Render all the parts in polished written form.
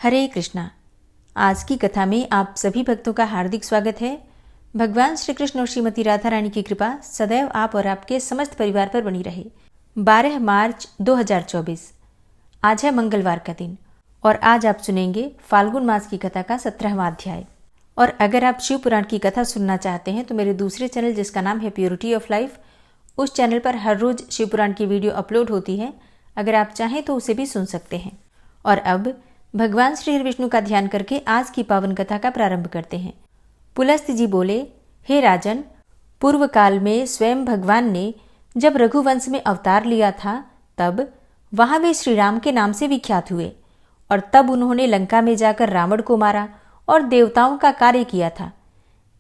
हरे कृष्णा। आज की कथा में आप सभी भक्तों का हार्दिक स्वागत है। भगवान श्री कृष्ण और श्रीमती राधा रानी की कृपा सदैव आप और आपके समस्त परिवार पर बनी रहे। 12 मार्च 2024 आज है मंगलवार का दिन और आज आप सुनेंगे फाल्गुन मास की कथा का 17वां अध्याय। और अगर आप शिव पुराण की कथा सुनना चाहते हैं तो मेरे दूसरे चैनल जिसका नाम है प्योरिटी ऑफ लाइफ, उस चैनल पर हर रोज शिव पुराण की वीडियो अपलोड होती है। अगर आप चाहें तो उसे भी सुन सकते हैं। और अब भगवान श्री हरि विष्णु का ध्यान करके आज की पावन कथा का प्रारंभ करते हैं। पुलस्त्य जी बोले, हे राजन, पूर्व काल में स्वयं भगवान ने जब रघुवंश में अवतार लिया था तब वहां वे श्री राम के नाम से विख्यात हुए और तब उन्होंने लंका में जाकर रावण को मारा और देवताओं का कार्य किया था।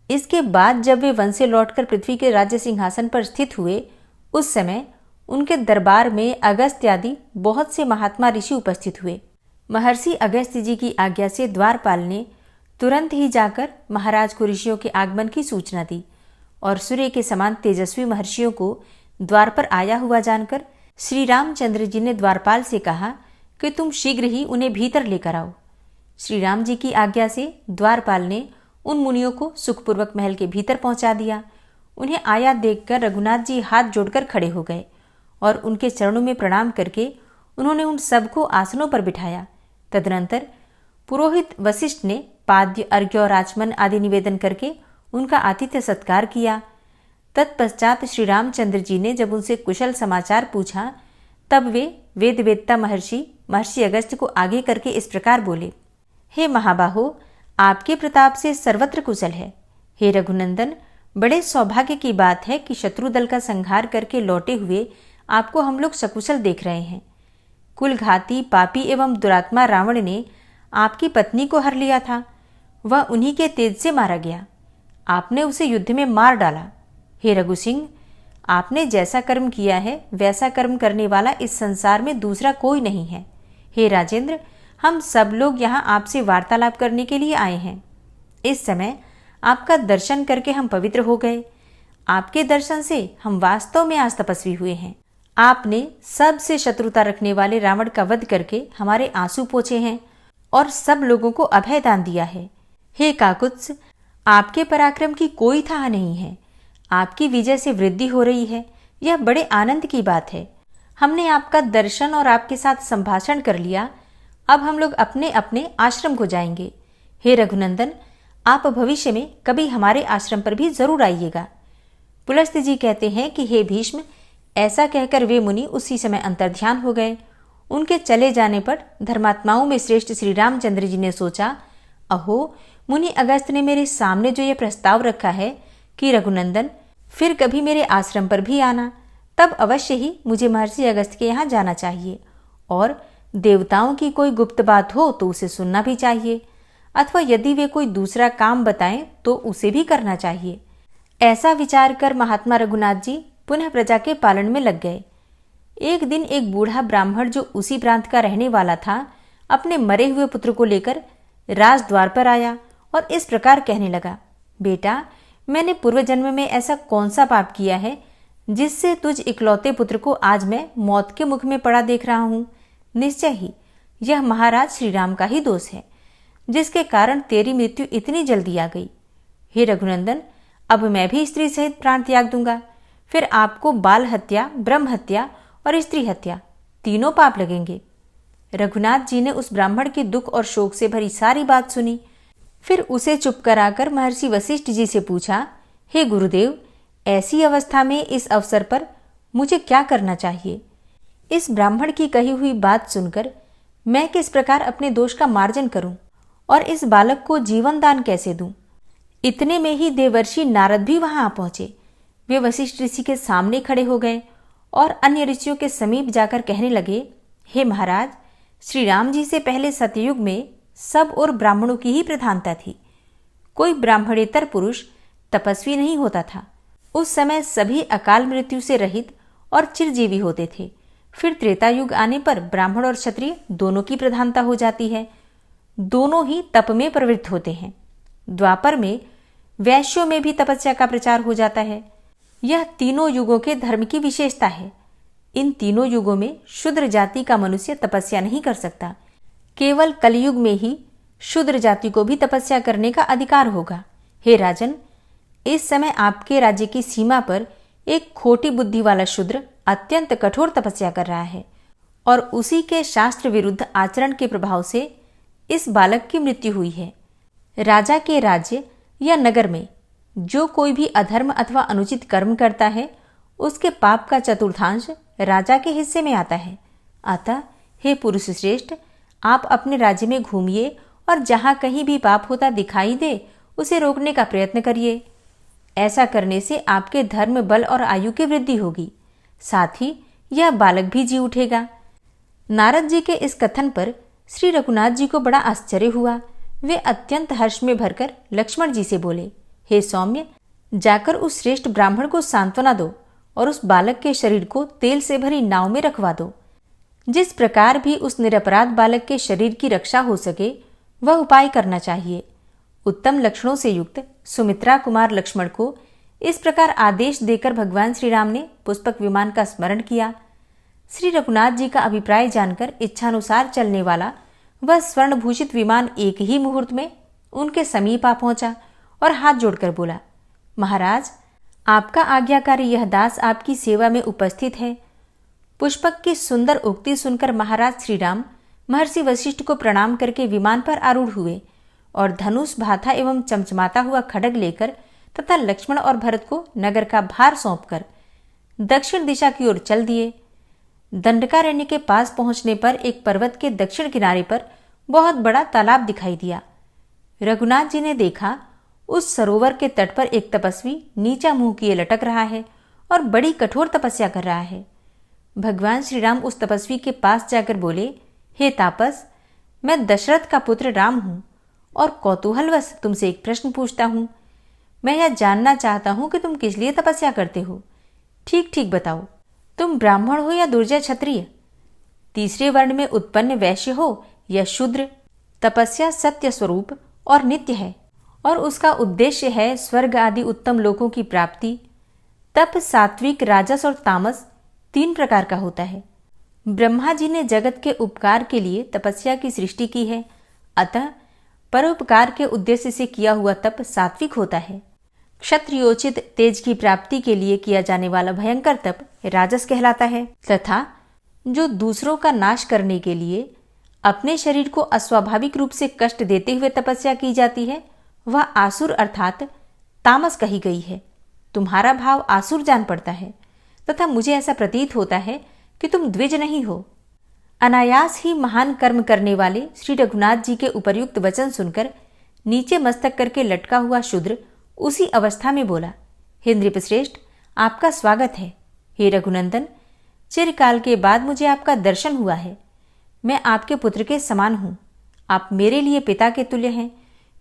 इसके बाद जब वे वन से लौटकर पृथ्वी के राज्य सिंहासन पर स्थित हुए, उस समय उनके दरबार में अगस्त्य आदि बहुत से महात्मा ऋषि उपस्थित हुए। महर्षि अगस्त्य जी की आज्ञा से द्वारपाल ने तुरंत ही जाकर महाराज को ऋषियों के आगमन की सूचना दी और सूर्य के समान तेजस्वी महर्षियों को द्वार पर आया हुआ जानकर श्री रामचंद्र जी ने द्वारपाल से कहा कि तुम शीघ्र ही उन्हें भीतर लेकर आओ। श्री राम जी की आज्ञा से द्वारपाल ने उन मुनियों को सुखपूर्वक महल के भीतर पहुंचा दिया। उन्हें आया देखकर रघुनाथ जी हाथ जोड़कर खड़े हो गए और उनके चरणों में प्रणाम करके उन्होंने उन सबको आसनों पर बिठाया। तदनंतर पुरोहित वशिष्ठ ने पाद्य, अर्घ्य और आचमन आदि निवेदन करके उनका आतिथ्य सत्कार किया। तत्पश्चात श्री रामचंद्र जी ने जब उनसे कुशल समाचार पूछा तब वे वेदवेत्ता महर्षि अगस्त्य को आगे करके इस प्रकार बोले, हे महाबाहो, आपके प्रताप से सर्वत्र कुशल है। हे रघुनंदन, बड़े सौभाग्य की बात है कि शत्रु दल का संहार करके लौटे हुए आपको हम लोग सकुशल देख रहे हैं। कुलघाती, पापी एवं दुरात्मा रावण ने आपकी पत्नी को हर लिया था। वह उन्हीं के तेज से मारा गया। आपने उसे युद्ध में मार डाला। हे रघु सिंह, आपने जैसा कर्म किया है वैसा कर्म करने वाला इस संसार में दूसरा कोई नहीं है। हे राजेंद्र, हम सब लोग यहाँ आपसे वार्तालाप करने के लिए आए हैं। इस समय आपका दर्शन करके हम पवित्र हो गए। आपके दर्शन से हम वास्तव में आज तपस्वी हुए हैं। आपने सबसे शत्रुता रखने वाले रावण का वध करके हमारे आंसू पोंछे हैं और सब लोगों को अभय दान दिया है। हे काकुत्स, आपके पराक्रम की कोई थाह नहीं है। आपकी विजय से वृद्धि हो रही है, यह बड़े आनंद की बात है। हमने आपका दर्शन और आपके साथ संभाषण कर लिया। अब हम लोग अपने अपने आश्रम को जाएंगे। हे रघुनंदन, आप भविष्य में कभी हमारे आश्रम पर भी जरूर आइएगा। पुलस्त्य जी कहते हैं कि हे भीष्म, ऐसा कहकर वे मुनि उसी समय अंतर्ध्यान हो गए। उनके चले जाने पर धर्मात्माओं में श्रेष्ठ श्री रामचंद्र जी ने सोचा, अहो, मुनि अगस्त्य ने मेरे सामने जो ये प्रस्ताव रखा है कि रघुनंदन फिर कभी मेरे आश्रम पर भी आना, तब अवश्य ही मुझे महर्षि अगस्त्य के यहाँ जाना चाहिए और देवताओं की कोई गुप्त बात हो तो उसे सुनना भी चाहिए, अथवा यदि वे कोई दूसरा काम बताएं तो उसे भी करना चाहिए। ऐसा विचार कर महात्मा रघुनाथ जी पुनः प्रजा के पालन में लग गए। एक दिन एक बूढ़ा ब्राह्मण जो उसी प्रांत का रहने वाला था, अपने मरे हुए पुत्र को लेकर राजद्वार पर आया और इस प्रकार कहने लगा, बेटा, मैंने पूर्व जन्म में ऐसा कौन सा पाप किया है जिससे तुझ इकलौते पुत्र को आज मैं मौत के मुख में पड़ा देख रहा हूं। निश्चय ही यह महाराज श्री राम का ही दोष है, जिसके कारण तेरी मृत्यु इतनी जल्दी आ गई। हे रघुनंदन, अब मैं भी स्त्री सहित प्राण त्याग दूंगा। फिर आपको बाल हत्या, ब्रह्म हत्या और स्त्री हत्या तीनों पाप लगेंगे। रघुनाथ जी ने उस ब्राह्मण के दुख और शोक से भरी सारी बात सुनी। फिर उसे चुप कराकर महर्षि वशिष्ठ जी से पूछा, हे गुरुदेव, ऐसी अवस्था में इस अवसर पर मुझे क्या करना चाहिए? इस ब्राह्मण की कही हुई बात सुनकर मैं किस प्रकार अपने दोष का मार्जन करूं और इस बालक को जीवन दान कैसे दूं? इतने में ही देवर्षि नारद भी वहां आ पहुंचे। वे वशिष्ठ ऋषि के सामने खड़े हो गए और अन्य ऋषियों के समीप जाकर कहने लगे, हे महाराज, श्री राम जी से पहले सतयुग में सब और ब्राह्मणों की ही प्रधानता थी। कोई ब्राह्मणेतर पुरुष तपस्वी नहीं होता था। उस समय सभी अकाल मृत्यु से रहित और चिरजीवी होते थे। फिर त्रेता युग आने पर ब्राह्मण और क्षत्रिय दोनों की प्रधानता हो जाती है। दोनों ही तप में प्रवृत्त होते हैं। द्वापर में वैश्यों में भी तपस्या का प्रचार हो जाता है। यह तीनों युगों के धर्म की विशेषता है। इन तीनों युगों में शूद्र जाति का मनुष्य तपस्या नहीं कर सकता, केवल कलयुग में ही शूद्र जाति को भी तपस्या करने का अधिकार होगा। हे राजन, इस समय आपके राज्य की सीमा पर एक खोटी बुद्धि वाला शूद्र अत्यंत कठोर तपस्या कर रहा है और उसी के शास्त्र विरुद्ध आचरण के प्रभाव से इस बालक की मृत्यु हुई है। राजा के राज्य या नगर में जो कोई भी अधर्म अथवा अनुचित कर्म करता है, उसके पाप का चतुर्थांश राजा के हिस्से में आता है। अतः हे पुरुष श्रेष्ठ, आप अपने राज्य में घूमिए और जहां कहीं भी पाप होता दिखाई दे उसे रोकने का प्रयत्न करिए। ऐसा करने से आपके धर्म, बल और आयु की वृद्धि होगी, साथ ही यह बालक भी जी उठेगा। नारद जी के इस कथन पर श्री रघुनाथ जी को बड़ा आश्चर्य हुआ। वे अत्यंत हर्ष में भरकर लक्ष्मण जी से बोले, हे सौम्य, जाकर उस श्रेष्ठ ब्राह्मण को सांत्वना दो और उस बालक के शरीर को तेल से भरी नाव में रखवा दो। जिस प्रकार भी उस निरपराध बालक के शरीर की रक्षा हो सके वह उपाय करना चाहिए। उत्तम लक्षणों से युक्त सुमित्रा कुमार लक्ष्मण को इस प्रकार आदेश देकर भगवान श्री राम ने पुष्पक विमान का स्मरण किया। श्री रघुनाथ जी का अभिप्राय जानकर इच्छानुसार चलने वाला वह स्वर्णभूषित विमान एक ही मुहूर्त में उनके समीप आ पहुंचा और हाथ जोड़कर बोला, महाराज, आपका आज्ञाकारी यह दास आपकी सेवा में उपस्थित है। पुष्पक की सुंदर उक्ति सुनकर महाराज श्री राम महर्षि वशिष्ठ को प्रणाम करके विमान पर आरूढ़ हुए और धनुष, भाथा एवं चमचमाता हुआ खड्ग लेकर तथा लक्ष्मण और भरत को नगर का भार सौंपकर दक्षिण दिशा की ओर चल दिए। दंडकारण्य के पास पहुंचने पर एक पर्वत के दक्षिण किनारे पर बहुत बड़ा तालाब दिखाई दिया। रघुनाथ जी ने देखा, उस सरोवर के तट पर एक तपस्वी नीचा मुंह किए लटक रहा है और बड़ी कठोर तपस्या कर रहा है। भगवान श्री राम उस तपस्वी के पास जाकर बोले, हे तापस, मैं दशरथ का पुत्र राम हूं और कौतूहलवश तुमसे एक प्रश्न पूछता हूं। मैं यह जानना चाहता हूं कि तुम किस लिए तपस्या करते हो। ठीक ठीक बताओ, तुम ब्राह्मण हो या दुर्जय क्षत्रिय, तीसरे वर्ण में उत्पन्न वैश्य हो या शूद्र। तपस्या सत्य स्वरूप और नित्य है और उसका उद्देश्य है स्वर्ग आदि उत्तम लोकों की प्राप्ति। तप सात्विक, राजस और तामस 3 प्रकार का होता है। ब्रह्मा जी ने जगत के उपकार के लिए तपस्या की सृष्टि की है, अतः परोपकार के उद्देश्य से किया हुआ तप सात्विक होता है। क्षत्रियोचित तेज की प्राप्ति के लिए किया जाने वाला भयंकर तप राजस कहलाता है तथा जो दूसरों का नाश करने के लिए अपने शरीर को अस्वाभाविक रूप से कष्ट देते हुए तपस्या की जाती है वह आसुर अर्थात तामस कही गई है। तुम्हारा भाव आसुर जान पड़ता है तथा मुझे ऐसा प्रतीत होता है कि तुम द्विज नहीं हो। अनायास ही महान कर्म करने वाले श्री रघुनाथ जी के उपर्युक्त वचन सुनकर नीचे मस्तक करके लटका हुआ शूद्र उसी अवस्था में बोला, हे नृपश्रेष्ठ, आपका स्वागत है। हे रघुनंदन, चिरकाल के बाद मुझे आपका दर्शन हुआ है। मैं आपके पुत्र के समान हूं। आप मेरे लिए पिता के तुल्य हैं,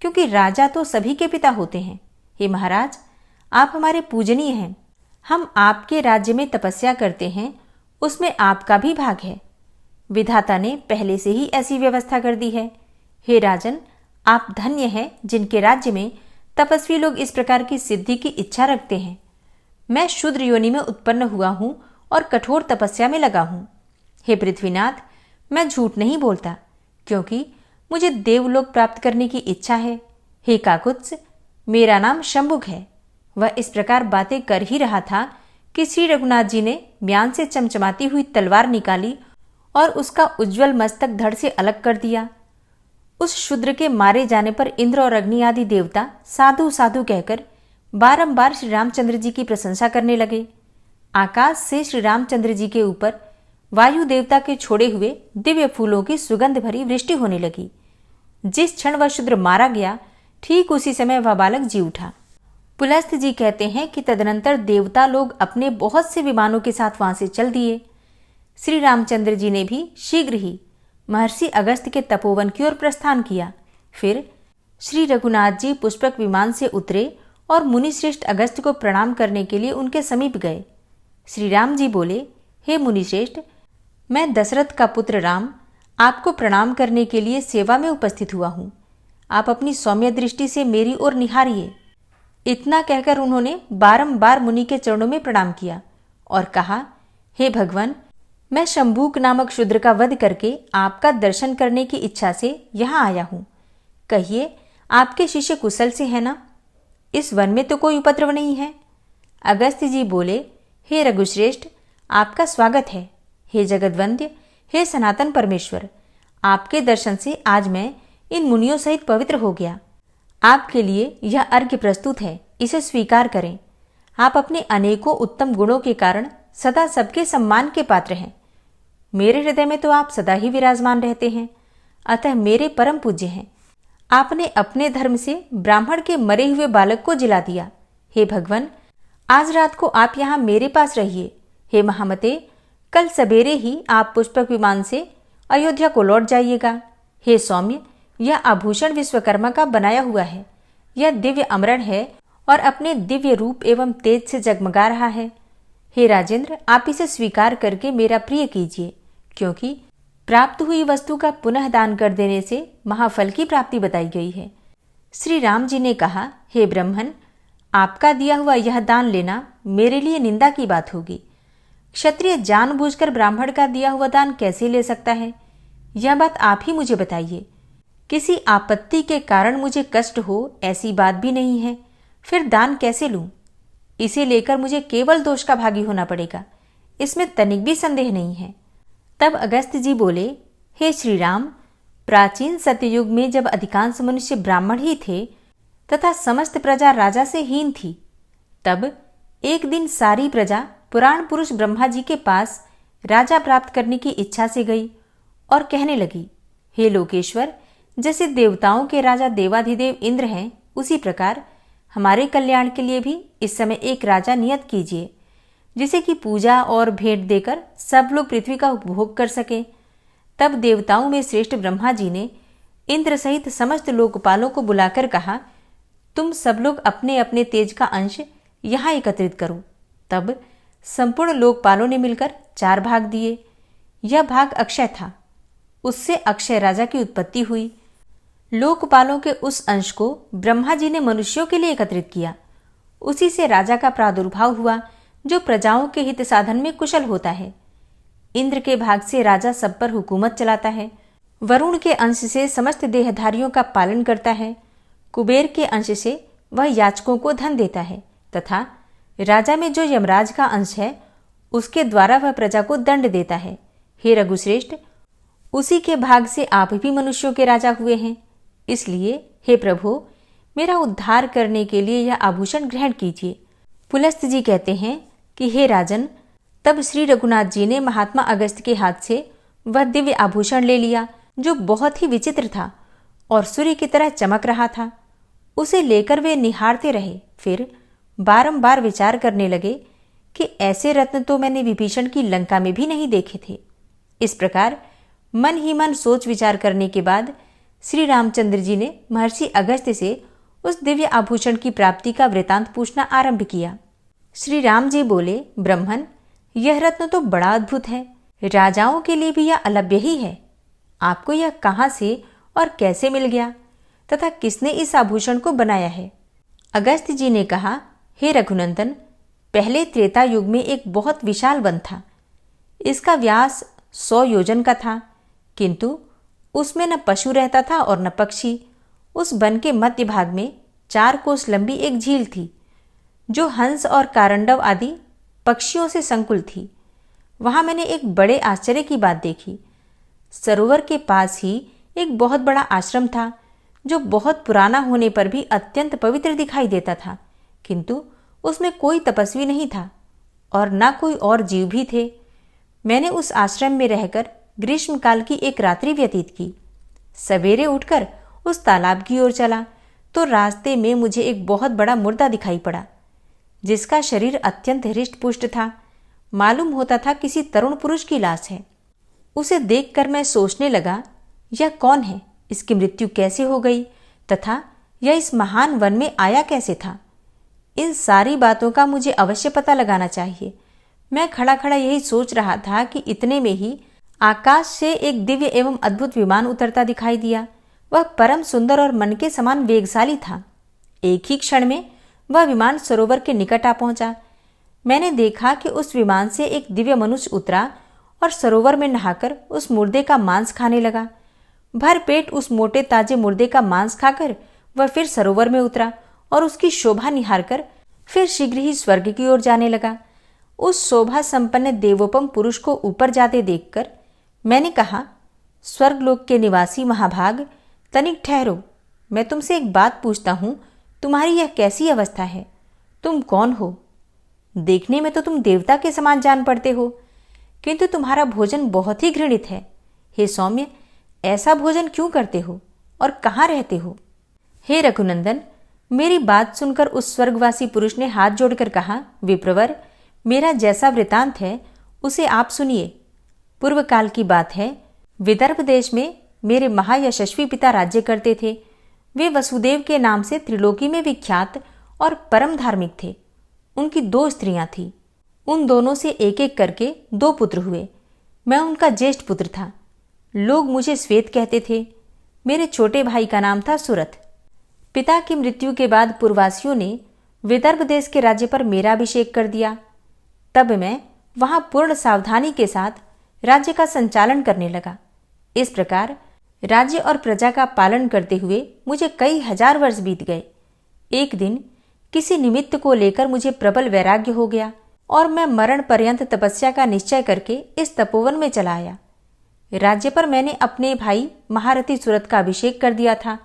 क्योंकि राजा तो सभी के पिता होते हैं। हे महाराज, आप हमारे पूजनीय हैं। हम आपके राज्य में तपस्या करते हैं, उसमें आपका भी भाग है। विधाता ने पहले से ही ऐसी व्यवस्था कर दी है। हे राजन, आप धन्य हैं जिनके राज्य में तपस्वी लोग इस प्रकार की सिद्धि की इच्छा रखते हैं। मैं शूद्र योनि में उत्पन्न हुआ हूं और कठोर तपस्या में लगा हूं। हे पृथ्वीनाथ, मैं झूठ नहीं बोलता, क्योंकि मुझे देवलोक प्राप्त करने की इच्छा है। हे काकुत्स, मेरा नाम शंभुक है। वह इस प्रकार बातें कर ही रहा था कि श्री रघुनाथ जी ने म्यान से चमचमाती हुई तलवार निकाली और उसका उज्जवल मस्तक धड़ से अलग कर दिया। उस शूद्र के मारे जाने पर इंद्र और अग्नि आदि देवता साधु साधु कहकर बारंबार श्री रामचंद्र जी की प्रशंसा करने लगे। आकाश से श्री रामचंद्र जी के ऊपर वायु देवता के छोड़े हुए दिव्य फूलों की सुगंध भरी वृष्टि होने लगी। जिस क्षण वह शूद्र मारा गया, ठीक उसी समय वह बालक जी उठा। पुलस्त्य जी कहते हैं कि तदनंतर देवता लोग अपने बहुत से विमानों के साथ वहां से चल दिए। श्री रामचंद्र जी ने भी शीघ्र ही महर्षि अगस्त के तपोवन की ओर प्रस्थान किया। फिर श्री रघुनाथ जी पुष्पक विमान से उतरे और मुनिश्रेष्ठ अगस्त को प्रणाम करने के लिए उनके समीप गए। श्री राम जी बोले, हे मुनिश्रेष्ठ, मैं दशरथ का पुत्र राम आपको प्रणाम करने के लिए सेवा में उपस्थित हुआ हूं। आप अपनी सौम्य दृष्टि से मेरी ओर निहारिए। इतना कहकर उन्होंने बारंबार मुनि के चरणों में प्रणाम किया और कहा, हे भगवान, मैं शंभूक नामक शूद्र का वध करके आपका दर्शन करने की इच्छा से यहाँ आया हूँ। कहिए, आपके शिष्य कुशल से है ना? इस वन में तो कोई उपद्रव नहीं है। अगस्त्य जी बोले, हे रघुश्रेष्ठ, आपका स्वागत है। हे जगद्वंद्य, हे सनातन परमेश्वर, आपके दर्शन से आज मैं इन मुनियों सहित पवित्र हो गया। आपके लिए यह अर्घ्य प्रस्तुत है, इसे स्वीकार करें। आप अपने अनेकों उत्तम गुणों के कारण सदा सबके सम्मान के पात्र हैं। मेरे हृदय में तो आप सदा ही विराजमान रहते हैं, अतः मेरे परम पूज्य हैं। आपने अपने धर्म से ब्राह्मण के मरे हुए बालक को जिला दिया। हे भगवान, आज रात को आप यहाँ मेरे पास रहिए। हे महामते, कल सवेरे ही आप पुष्पक विमान से अयोध्या को लौट जाइएगा। हे सौम्य, यह आभूषण विश्वकर्मा का बनाया हुआ है। यह दिव्य अमरण है और अपने दिव्य रूप एवं तेज से जगमगा रहा है। हे राजेंद्र, आप इसे स्वीकार करके मेरा प्रिय कीजिए, क्योंकि प्राप्त हुई वस्तु का पुनः दान कर देने से महाफल की प्राप्ति बताई गई है। श्री राम जी ने कहा, हे ब्रह्मन, आपका दिया हुआ यह दान लेना मेरे लिए निंदा की बात होगी। क्षत्रिय जानबूझकर ब्राह्मण का दिया हुआ दान कैसे ले सकता है? यह बात आप ही मुझे बताइए। किसी आपत्ति के कारण मुझे कष्ट हो, ऐसी बात भी नहीं है, फिर दान कैसे लूं? इसे लेकर मुझे केवल दोष का भागी होना पड़ेगा, इसमें तनिक भी संदेह नहीं है। तब अगस्त्य जी बोले, हे श्री राम, प्राचीन सत्ययुग में जब अधिकांश मनुष्य ब्राह्मण ही थे तथा समस्त प्रजा राजा से हीन थी, तब एक दिन सारी प्रजा पुराण पुरुष ब्रह्मा जी के पास राजा प्राप्त करने की इच्छा से गई और कहने लगी, हे लोकेश्वर, जैसे देवताओं के राजा देवाधिदेव इंद्र हैं, उसी प्रकार हमारे कल्याण के लिए भी इस समय एक राजा नियत कीजिए, जिसे कि पूजा और भेंट देकर सब लोग पृथ्वी का उपभोग कर सकें। तब देवताओं में श्रेष्ठ ब्रह्मा जी ने इंद्र सहित समस्त लोकपालों को बुलाकर कहा, तुम सब लोग अपने अपने तेज का अंश यहाँ एकत्रित करो। तब संपूर्ण लोकपालों ने मिलकर 4 भाग दिए। यह भाग अक्षय था, उससे अक्षय राजा की उत्पत्ति हुई। लोकपालों के उस अंश को ब्रह्मा जी ने मनुष्यों के लिए एकत्रित किया। उसी से राजा का प्रादुर्भाव हुआ, जो प्रजाओं के हित साधन में कुशल होता है। इंद्र के भाग से राजा सब पर हुकूमत चलाता है। वरुण के अंश से समस्त देहधारियों का पालन करता है। कुबेर के अंश से वह याचकों को धन देता है, तथा राजा में जो यमराज का अंश है, उसके द्वारा वह प्रजा को दंड देता है। हे रघुश्रेष्ठ, उसी के भाग से आप भी मनुष्यों के राजा हुए हैं। इसलिए हे प्रभु, मेरा उद्धार करने के लिए यह आभूषण ग्रहण कीजिए। पुलस्त जी कहते हैं कि हे राजन, तब श्री रघुनाथ जी ने महात्मा अगस्त्य के हाथ से वह दिव्य आभूषण ले लिया, जो बहुत ही विचित्र था और सूर्य की तरह चमक रहा था। उसे लेकर वे निहारते रहे, फिर बारंबार विचार करने लगे कि ऐसे रत्न तो मैंने विभीषण की लंका में भी नहीं देखे थे। इस प्रकार मन ही मन सोच विचार करने के बाद श्री रामचंद्र जी ने महर्षि अगस्त्य से उस दिव्य आभूषण की प्राप्ति का वृतांत पूछना आरंभ किया। श्री राम जी बोले, ब्रह्मन, यह रत्न तो बड़ा अद्भुत है, राजाओं के लिए भी यह अलभ्य ही है। आपको यह कहाँ से और कैसे मिल गया, तथा किसने इस आभूषण को बनाया है? अगस्त्य जी ने कहा, हे रघुनंदन, पहले त्रेता युग में एक बहुत विशाल वन था। इसका व्यास 100 योजन का था, किंतु उसमें न पशु रहता था और न पक्षी। उस वन के मध्य भाग में 4 कोस लंबी एक झील थी, जो हंस और कारंडव आदि पक्षियों से संकुल थी। वहां मैंने एक बड़े आश्चर्य की बात देखी। सरोवर के पास ही एक बहुत बड़ा आश्रम था, जो बहुत पुराना होने पर भी अत्यंत पवित्र दिखाई देता था, किंतु उसमें कोई तपस्वी नहीं था और न कोई और जीव भी थे। मैंने उस आश्रम में रहकर ग्रीष्मकाल की एक रात्रि व्यतीत की। सवेरे उठकर उस तालाब की ओर चला तो रास्ते में मुझे एक बहुत बड़ा मुर्दा दिखाई पड़ा, जिसका शरीर अत्यंत हृष्ट पुष्ट था। मालूम होता था किसी तरुण पुरुष की लाश है। उसे देखकर मैं सोचने लगा, यह कौन है, इसकी मृत्यु कैसे हो गई, तथा यह इस महान वन में आया कैसे था। इन सारी बातों का मुझे अवश्य पता लगाना चाहिए। मैं खड़ा खड़ा यही सोच रहा था कि इतने में ही आकाश से एक दिव्य एवं अद्भुत विमान उतरता दिखाई दिया। वह परम सुंदर और मन के समान वेगशाली था। एक ही क्षण में वह विमान सरोवर के निकट आ पहुंचा। मैंने देखा कि उस विमान से एक दिव्य मनुष्य उतरा और सरोवर में नहाकर उस मुर्दे का मांस खाने लगा। भर पेट उस मोटे ताजे मुर्दे का मांस खाकर वह फिर सरोवर में उतरा और उसकी शोभा निहारकर फिर शीघ्र ही स्वर्ग की ओर जाने लगा। उस शोभा संपन्न देवोपम पुरुष को ऊपर जाते देखकर मैंने कहा, स्वर्गलोक के निवासी महाभाग, तनिक ठहरो, मैं तुमसे एक बात पूछता हूं, तुम्हारी यह कैसी अवस्था है? तुम कौन हो? देखने में तो तुम देवता के समान जान पड़ते हो, किंतु तुम्हारा भोजन बहुत ही घृणित है। हे सौम्य, ऐसा भोजन क्यों करते हो और कहाँ रहते हो? हे रघुनंदन, मेरी बात सुनकर उस स्वर्गवासी पुरुष ने हाथ जोड़कर कहा, विप्रवर, मेरा जैसा वृतांत है उसे आप सुनिए। पूर्व काल की बात है, विदर्भ देश में मेरे महायशस्वी पिता राज्य करते थे। वे वसुदेव के नाम से त्रिलोकी में विख्यात और परम धार्मिक थे। उनकी 2 स्त्रियां थीं। उन दोनों से एक एक करके 2 पुत्र हुए। मैं उनका ज्येष्ठ पुत्र था। लोग मुझे श्वेत कहते थे। मेरे छोटे भाई का नाम था सुरथ। पिता की मृत्यु के बाद पूर्ववासियों ने विदर्भ देश के राज्य पर मेरा अभिषेक कर दिया। तब मैं वहां पूर्ण सावधानी के साथ राज्य का संचालन करने लगा। इस प्रकार राज्य और प्रजा का पालन करते हुए मुझे कई हजार वर्ष बीत गए। एक दिन किसी निमित्त को लेकर मुझे प्रबल वैराग्य हो गया और मैं मरण पर्यंत तपस्या का निश्चय करके इस तपोवन में चला आया। राज्य पर मैंने अपने भाई महारथी सुरथ का अभिषेक कर दिया था।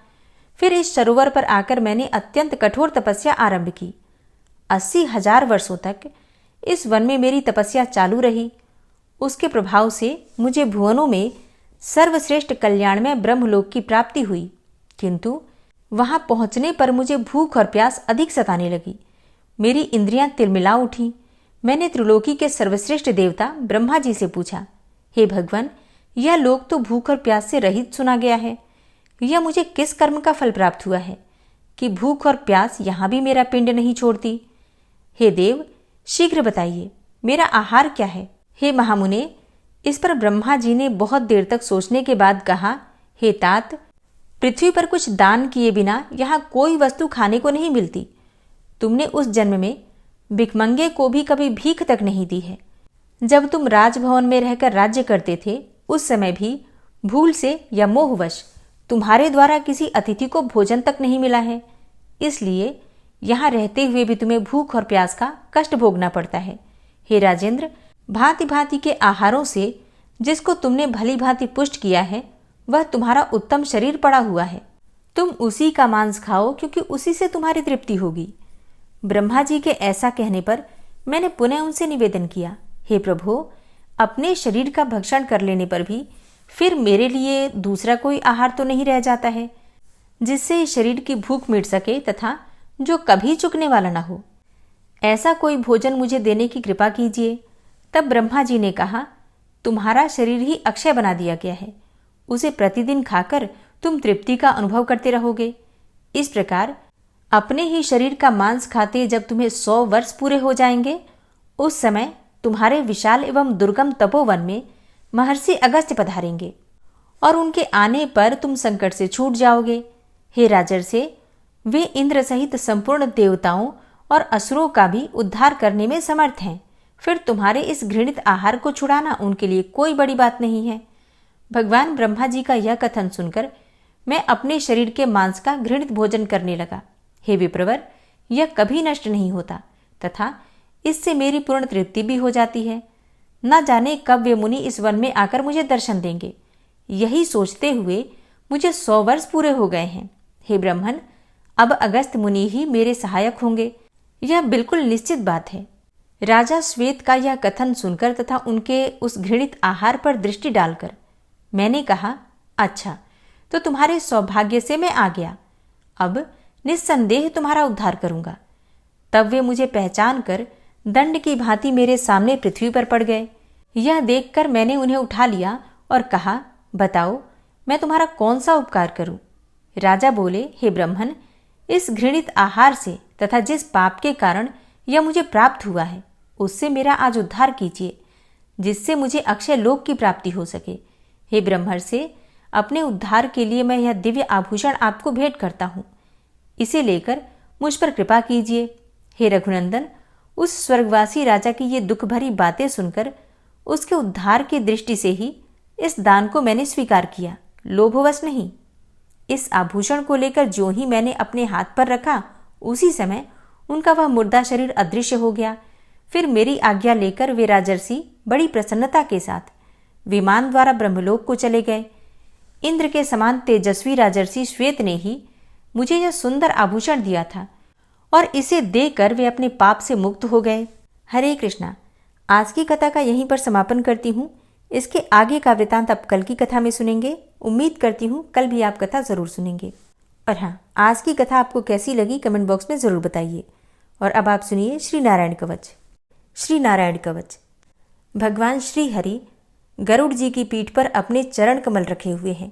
फिर इस सरोवर पर आकर मैंने अत्यंत कठोर तपस्या आरंभ की। 80,000 वर्षों तक इस वन में मेरी तपस्या चालू रही। उसके प्रभाव से मुझे भुवनों में सर्वश्रेष्ठ कल्याणमय ब्रह्मलोक की प्राप्ति हुई, किंतु वहां पहुंचने पर मुझे भूख और प्यास अधिक सताने लगी। मेरी इंद्रियां तिलमिला उठी। मैंने त्रिलोकी के सर्वश्रेष्ठ देवता ब्रह्मा जी से पूछा, हे भगवान, यह लोक तो भूख और प्यास से रहित सुना गया है। यह मुझे किस कर्म का फल प्राप्त हुआ है कि भूख और प्यास यहां भी मेरा पिंड नहीं छोड़ती? हे देव, शीघ्र बताइए, मेरा आहार क्या है? हे महामुने, इस पर ब्रह्मा जी ने बहुत देर तक सोचने के बाद कहा, हे तात, पृथ्वी पर कुछ दान किए बिना यहां कोई वस्तु खाने को नहीं मिलती। तुमने उस जन्म में भिखमंगे को भी कभी भीख तक नहीं दी है। जब तुम राजभवन में रहकर राज्य करते थे, उस समय भी भूल से या मोहवश तुम्हारे द्वारा किसी अतिथि को भोजन तक नहीं मिला है। इसलिए यहां रहते हुए भी तुम्हें भूख और प्यास का कष्ट भोगना पड़ता है। हे राजेंद्र, भांति भांति के आहारों से जिसको तुमने भली भांति पुष्ट किया है, वह तुम्हारा उत्तम शरीर पड़ा हुआ है। तुम उसी का मांस खाओ, क्योंकि उसी से तुम्हारी तृप्ति होगी। ब्रह्मा जी के ऐसा कहने पर मैंने पुनः उनसे निवेदन किया, हे प्रभु, अपने शरीर का भक्षण कर लेने पर भी फिर मेरे लिए दूसरा कोई आहार तो नहीं रह जाता है जिससे इस शरीर की भूख मिट सके तथा जो कभी चुकने वाला ना हो। ऐसा कोई भोजन मुझे देने की कृपा कीजिए। तब ब्रह्मा जी ने कहा, तुम्हारा शरीर ही अक्षय बना दिया गया है। उसे प्रतिदिन खाकर तुम तृप्ति का अनुभव करते रहोगे। इस प्रकार अपने ही शरीर का मांस खाते जब तुम्हें 100 वर्ष पूरे हो जाएंगे, उस समय तुम्हारे विशाल एवं दुर्गम तपोवन में महर्षि अगस्त्य पधारेंगे और उनके आने पर तुम संकट से छूट जाओगे। हे राजर्षि, वे इंद्र सहित संपूर्ण देवताओं और असुरों का भी उद्धार करने में समर्थ हैं। फिर तुम्हारे इस घृणित आहार को छुड़ाना उनके लिए कोई बड़ी बात नहीं है। भगवान ब्रह्मा जी का यह कथन सुनकर मैं अपने शरीर के मांस का घृणित भोजन करने लगा। हे विप्रवर, यह कभी नष्ट नहीं होता तथा इससे मेरी पूर्ण तृप्ति भी हो जाती है। न जाने कब वे मुनि इस वन में आकर मुझे दर्शन देंगे। यही सोचते हुए मुझे 100 वर्ष पूरे हो गए हैं। हे ब्रह्मन, अब अगस्त्य मुनि ही मेरे सहायक होंगे, यह बिल्कुल निश्चित बात है। राजा श्वेत का यह कथन सुनकर तथा उनके उस घृणित आहार पर दृष्टि डालकर मैंने कहा, अच्छा, तो तुम्हारे सौभाग्य से मैं आ गया। अब निस्संदेह तुम्हारा उद्धार करूंगा। तब वे मुझे पहचान कर दंड की भांति मेरे सामने पृथ्वी पर पड़ गए। यह देखकर मैंने उन्हें उठा लिया और कहा, बताओ, मैं तुम्हारा कौन सा उपकार करूं? राजा बोले, हे ब्रह्मन, इस घृणित आहार से तथा जिस पाप के कारण यह मुझे प्राप्त हुआ है, उससे मेरा आज उद्धार कीजिए, जिससे मुझे अक्षय लोक की प्राप्ति हो सके। हे ब्रह्मर्षि, अपने उद्धार के लिए मैं यह दिव्य आभूषण आपको भेंट करता हूं। इसे लेकर मुझ पर कृपा कीजिए। हे रघुनंदन, उस स्वर्गवासी राजा की ये दुख भरी बातें सुनकर उसके उद्धार की दृष्टि से ही इस दान को मैंने स्वीकार किया, लोभवश नहीं। इस आभूषण को लेकर जो ही मैंने अपने हाथ पर रखा, उसी समय उनका वह मुर्दा शरीर अदृश्य हो गया। फिर मेरी आज्ञा लेकर वे राजर्षि बड़ी प्रसन्नता के साथ विमान द्वारा ब्रह्मलोक को चले गए। इंद्र के समान तेजस्वी राजर्षि श्वेत ने ही मुझे यह सुंदर आभूषण दिया था और इसे देकर वे अपने पाप से मुक्त हो गए। हरे कृष्णा। आज की कथा का यहीं पर समापन करती हूँ। इसके आगे का वृतांत आप कल की कथा में सुनेंगे। उम्मीद करती हूँ कल भी आप कथा जरूर सुनेंगे। और हाँ, आज की कथा आपको कैसी लगी कमेंट बॉक्स में जरूर बताइए। और अब आप सुनिए श्री नारायण कवच। श्री नारायण कवच। भगवान श्री हरि गरुड़ जी की पीठ पर अपने चरण कमल रखे हुए हैं।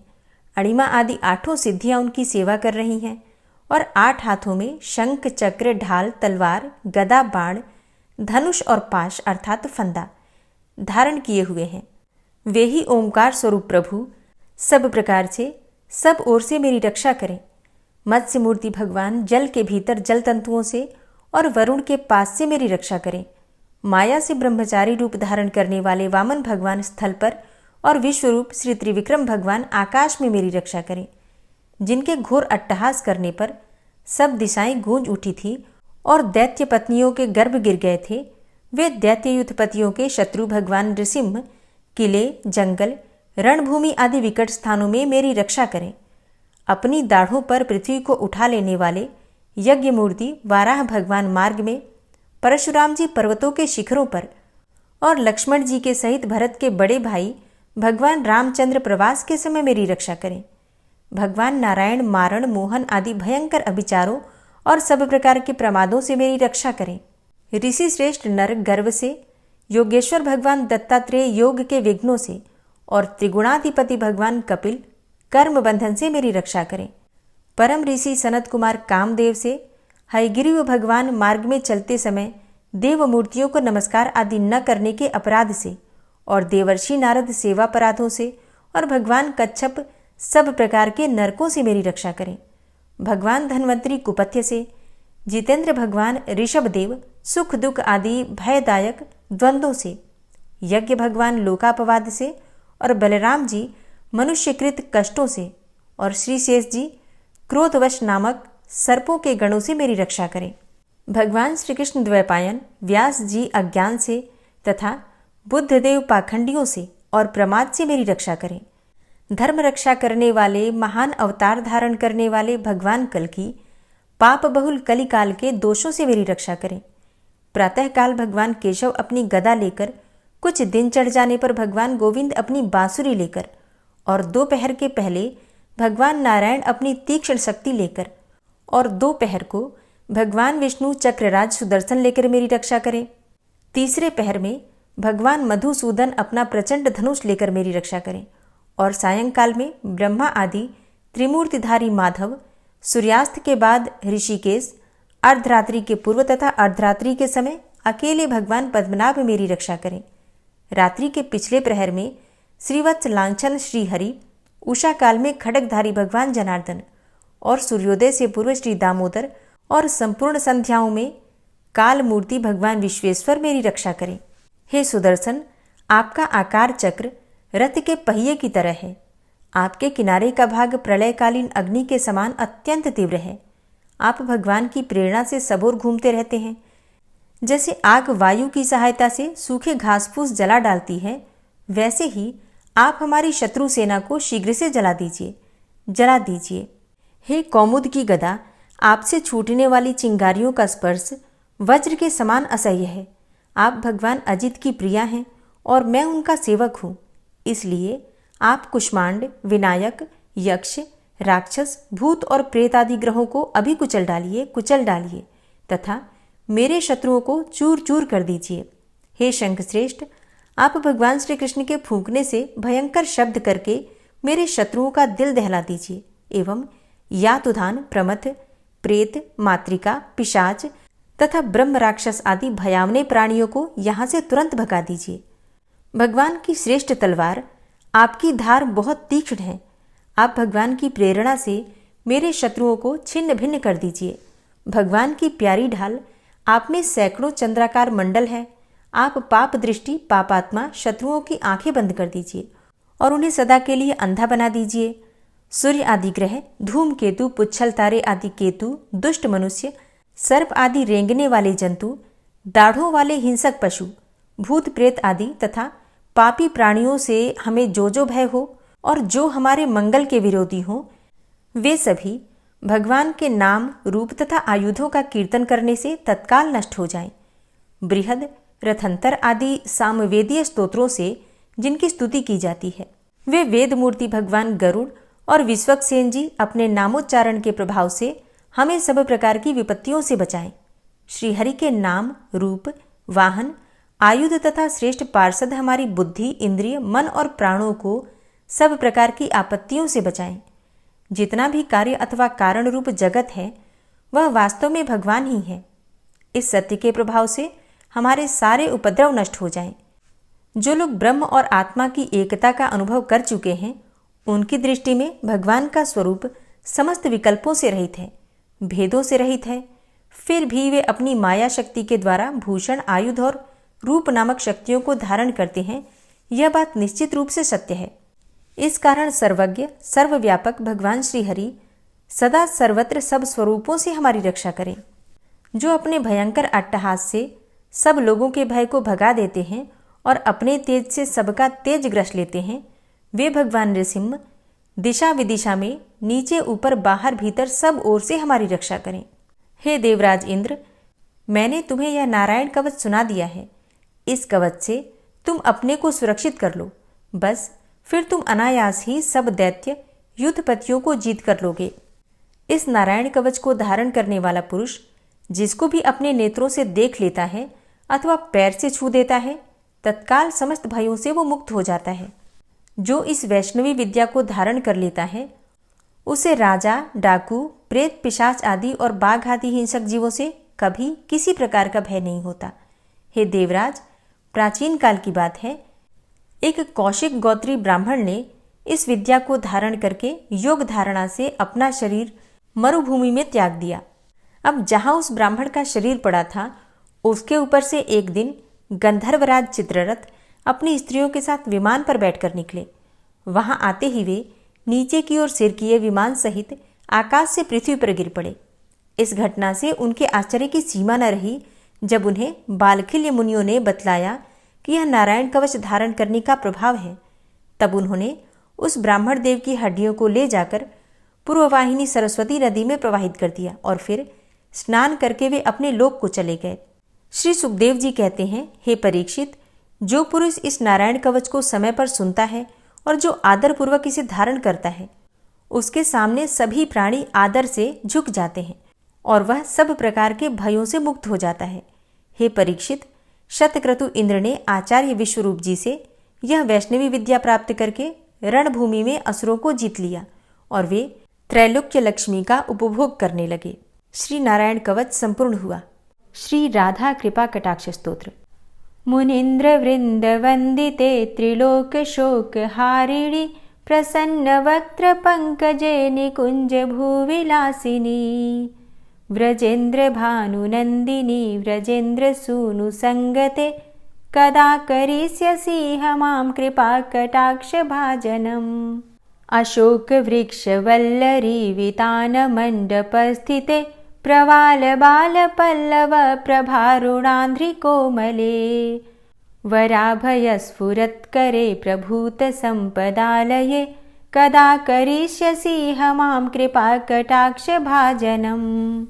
अणिमा आदि 8 सिद्धियां उनकी सेवा कर रही हैं और 8 हाथों में शंख, चक्र, ढाल, तलवार, गदा, बाण, धनुष और पाश अर्थात फंदा धारण किए हुए हैं। वे ही ओंकार स्वरूप प्रभु सब प्रकार से सब ओर से मेरी रक्षा करें। मत्स्य मूर्ति भगवान जल के भीतर जल तंतुओं से और वरुण के पास से मेरी रक्षा करें। माया से ब्रह्मचारी रूप धारण करने वाले वामन भगवान स्थल पर और विश्वरूप श्री त्रिविक्रम भगवान आकाश में मेरी रक्षा करें। जिनके घोर अट्टहास करने पर सब दिशाएं गूंज उठी थी और दैत्य पत्नियों के गर्भ गिर गए थे, वे दैत्ययुथपतियों के शत्रु भगवान नृसिंह किले, जंगल, रणभूमि आदि विकट स्थानों में मेरी रक्षा करें। अपनी दाढ़ों पर पृथ्वी को उठा लेने वाले यज्ञ मूर्ति वाराह भगवान मार्ग में, परशुराम जी पर्वतों के शिखरों पर और लक्ष्मण जी के सहित भरत के बड़े भाई भगवान रामचंद्र प्रवास के समय मेरी रक्षा करें। भगवान नारायण मारण, मोहन आदि भयंकर अभिचारों और सब प्रकार के प्रमादों से मेरी रक्षा करें। ऋषि श्रेष्ठ नर गर्व से, योगेश्वर भगवान दत्तात्रेय योग के विघ्नों से और त्रिगुणाधिपति भगवान कपिल कर्म बंधन से मेरी रक्षा करें। परम ऋषि सनत कुमार कामदेव से, हयग्रीव भगवान मार्ग में चलते समय देव मूर्तियों को नमस्कार आदि न करने के अपराध से और देवर्षि नारद सेवा अपराधों से और भगवान कच्छप सब प्रकार के नरकों से मेरी रक्षा करें। भगवान धन्वंतरी कुपथ्य से, जितेंद्र भगवान ऋषभदेव सुख दुख आदि भयदायक द्वंद्वों से, यज्ञ भगवान लोकापवाद से और बलराम जी मनुष्यकृत कष्टों से और श्री शेष जी क्रोधवश नामक सर्पों के गणों से मेरी रक्षा करें। भगवान श्री कृष्ण द्वैपायन व्यास जी अज्ञान से तथा बुद्धदेव पाखंडियों से और प्रमाद से मेरी रक्षा करें। धर्म रक्षा करने वाले महान अवतार धारण करने वाले भगवान कल्कि पाप बहुल कलिकाल के दोषों से मेरी रक्षा करें। प्रातःकाल भगवान केशव अपनी गदा लेकर, कुछ दिन चढ़ जाने पर भगवान गोविंद अपनी बांसुरी लेकर और दोपहर के पहले भगवान नारायण अपनी तीक्ष्ण शक्ति लेकर और दोपहर को भगवान विष्णु चक्रराज सुदर्शन लेकर मेरी रक्षा करें। तीसरे पहर में भगवान मधुसूदन अपना प्रचंड धनुष लेकर मेरी रक्षा करें और सायंकाल में ब्रह्मा आदि त्रिमूर्तिधारी माधव, सूर्यास्त के बाद ऋषिकेश, अर्धरात्रि के पूर्व तथा अर्धरात्रि के समय अकेले भगवान पद्मनाभ मेरी रक्षा करें। रात्रि के पिछले प्रहर में श्रीवत्स लांछन श्रीहरि, उषा काल में खड्गधारी भगवान जनार्दन और सूर्योदय से पूर्व श्री दामोदर और संपूर्ण संध्याओं में काल मूर्ति भगवान विश्वेश्वर मेरी रक्षा करें। हे सुदर्शन, आपका आकार चक्र रथ के पहिए की तरह है। आपके किनारे का भाग प्रलयकालीन अग्नि के समान अत्यंत तीव्र है। आप भगवान की प्रेरणा से सबोर घूमते रहते हैं। जैसे आग वायु की सहायता से सूखे घास फूस जला डालती है, वैसे ही आप हमारी शत्रु सेना को शीघ्र से जला दीजिए। हे कौमुद की गदा, आपसे छूटने वाली चिंगारियों का स्पर्श वज्र के समान असह्य है। आप भगवान अजित की प्रिया हैं और मैं उनका सेवक हूँ। इसलिए आप कुष्मांड, विनायक, यक्ष, राक्षस, भूत और प्रेत आदि ग्रहों को अभी कुचल डालिए तथा मेरे शत्रुओं को चूर चूर कर दीजिए। हे शंखश्रेष्ठ, आप भगवान श्री कृष्ण के फूंकने से भयंकर शब्द करके मेरे शत्रुओं का दिल दहला दीजिए एवं यातुधान, प्रमथ, प्रेत, मातृका, पिशाच तथा ब्रह्म राक्षस आदि भयावने प्राणियों को यहाँ से तुरंत भगा दीजिए। भगवान की श्रेष्ठ तलवार, आपकी धार बहुत तीक्ष्ण है। आप भगवान की प्रेरणा से मेरे शत्रुओं को छिन्न भिन्न कर दीजिए। भगवान की प्यारी ढाल, आप में सैकड़ों चंद्राकार मंडल है। आप पाप दृष्टि पापात्मा शत्रुओं की आंखें बंद कर दीजिए और उन्हें सदा के लिए अंधा बना दीजिए। सूर्य आदि ग्रह, धूमकेतु, पुच्छल तारे आदि केतु, दुष्ट मनुष्य, सर्प आदि रेंगने वाले जंतु, दाढ़ों वाले हिंसक पशु, भूत प्रेत आदि तथा पापी प्राणियों से हमें जो भय हो और जो हमारे मंगल के विरोधी हो, वे सभी भगवान के नाम, रूप तथा आयुधों का कीर्तन करने से तत्काल नष्ट हो जाएं। बृहद, रथंतर आदि सामवेदीय स्तोत्रों से जिनकी स्तुति की जाती है, वे वेद मूर्ति भगवान गरुड़ और विश्वक्सेन जी अपने नामोच्चारण के प्रभाव से हमें सब प्रकार की विपत्तियों से बचाएं। श्रीहरि के नाम, रूप, वाहन, आयुध तथा श्रेष्ठ पार्षद हमारी बुद्धि, इंद्रिय, मन और प्राणों को सब प्रकार की आपत्तियों से बचाएं। जितना भी कार्य अथवा कारण रूप जगत है वह वास्तव में भगवान ही है। इस सत्य के प्रभाव से हमारे सारे उपद्रव नष्ट हो जाएं। जो लोग ब्रह्म और आत्मा की एकता का अनुभव कर चुके हैं, उनकी दृष्टि में भगवान का स्वरूप समस्त विकल्पों से रहित है, भेदों से रहित है। फिर भी वे अपनी माया शक्ति के द्वारा भूषण, आयुध और रूप नामक शक्तियों को धारण करते हैं। यह बात निश्चित रूप से सत्य है। इस कारण सर्वज्ञ, सर्वव्यापक भगवान श्रीहरि सदा सर्वत्र सब स्वरूपों से हमारी रक्षा करें। जो अपने भयंकर अट्टहास से सब लोगों के भय को भगा देते हैं और अपने तेज से सबका तेज ग्रस लेते हैं, वे भगवान नृसिंह दिशा विदिशा में, नीचे ऊपर, बाहर भीतर सब ओर से हमारी रक्षा करें। हे देवराज इंद्र, मैंने तुम्हें यह नारायण कवच सुना दिया है। इस कवच से तुम अपने को सुरक्षित कर लो, बस फिर तुम अनायास ही सब दैत्य युद्धपतियों को जीत कर लोगे। इस नारायण कवच को धारण करने वाला पुरुष जिसको भी अपने नेत्रों से देख लेता है अथवा पैर से छू देता है, तत्काल समस्त भयों से वो मुक्त हो जाता है। जो इस वैष्णवी विद्या को धारण कर लेता है, उसे राजा, डाकू, प्रेत, पिशाच आदि और बाघ आदि हिंसक जीवों से कभी किसी प्रकार का भय नहीं होता। हे देवराज, प्राचीन काल की बात है, एक कौशिक गोत्री ब्राह्मण ने इस विद्या को धारण करके योग धारणा से अपना शरीर मरुभूमि में त्याग दिया। अब जहां उस ब्राह्मण का शरीर पड़ा था, उसके ऊपर से एक दिन गंधर्वराज चित्ररथ अपनी स्त्रियों के साथ विमान पर बैठकर निकले। वहां आते ही वे नीचे की ओर सिर किए विमान सहित आकाश से पृथ्वी पर गिर पड़े। इस घटना से उनके आश्चर्य की सीमा न रही जब उन्हें बालखिल्य मुनियों ने बतलाया कि यह नारायण कवच धारण करने का प्रभाव है। तब उन्होंने उस ब्राह्मण देव की हड्डियों को ले जाकर पूर्ववाहिनी सरस्वती नदी में प्रवाहित कर दिया और फिर स्नान करके वे अपने लोक को चले गए। श्री सुखदेव जी कहते हैं, हे परीक्षित, जो पुरुष इस नारायण कवच को समय पर सुनता है और जो आदरपूर्वक इसे धारण करता है, उसके सामने सभी प्राणी आदर से झुक जाते हैं और वह सब प्रकार के भयों से मुक्त हो जाता है। हे परीक्षित, शतक्रतु इंद्र ने आचार्य विश्वरूप जी से यह वैष्णवी विद्या प्राप्त करके रणभूमि में असुरों को जीत लिया और वे त्रैलोक्य लक्ष्मी का उपभोग करने लगे। श्री नारायण कवच संपूर्ण हुआ। श्री राधा कृपा कटाक्ष स्तोत्र। मुनीन्द्र वृंद वंदिते त्रिलोक शोक हारिणी प्रसन्न वक्त्र पंकजे निकुंज भूविलासिनी व्रजेन्द्र भानुनंदिनी व्रजेन्द्र सूनु संगते कदा करिष्यसि हमां कृपा कटाक्ष भाजनम्। अशोक वृक्ष वल्लरी वितान मंडपस्थिते प्रवाल बाल पल्लव प्रभारुणांध्रि कोमले वराभय स्फुरत्करे प्रभूत संपदालये कदा करिष्यसि हमां कृपा कटाक्ष भाजनम्।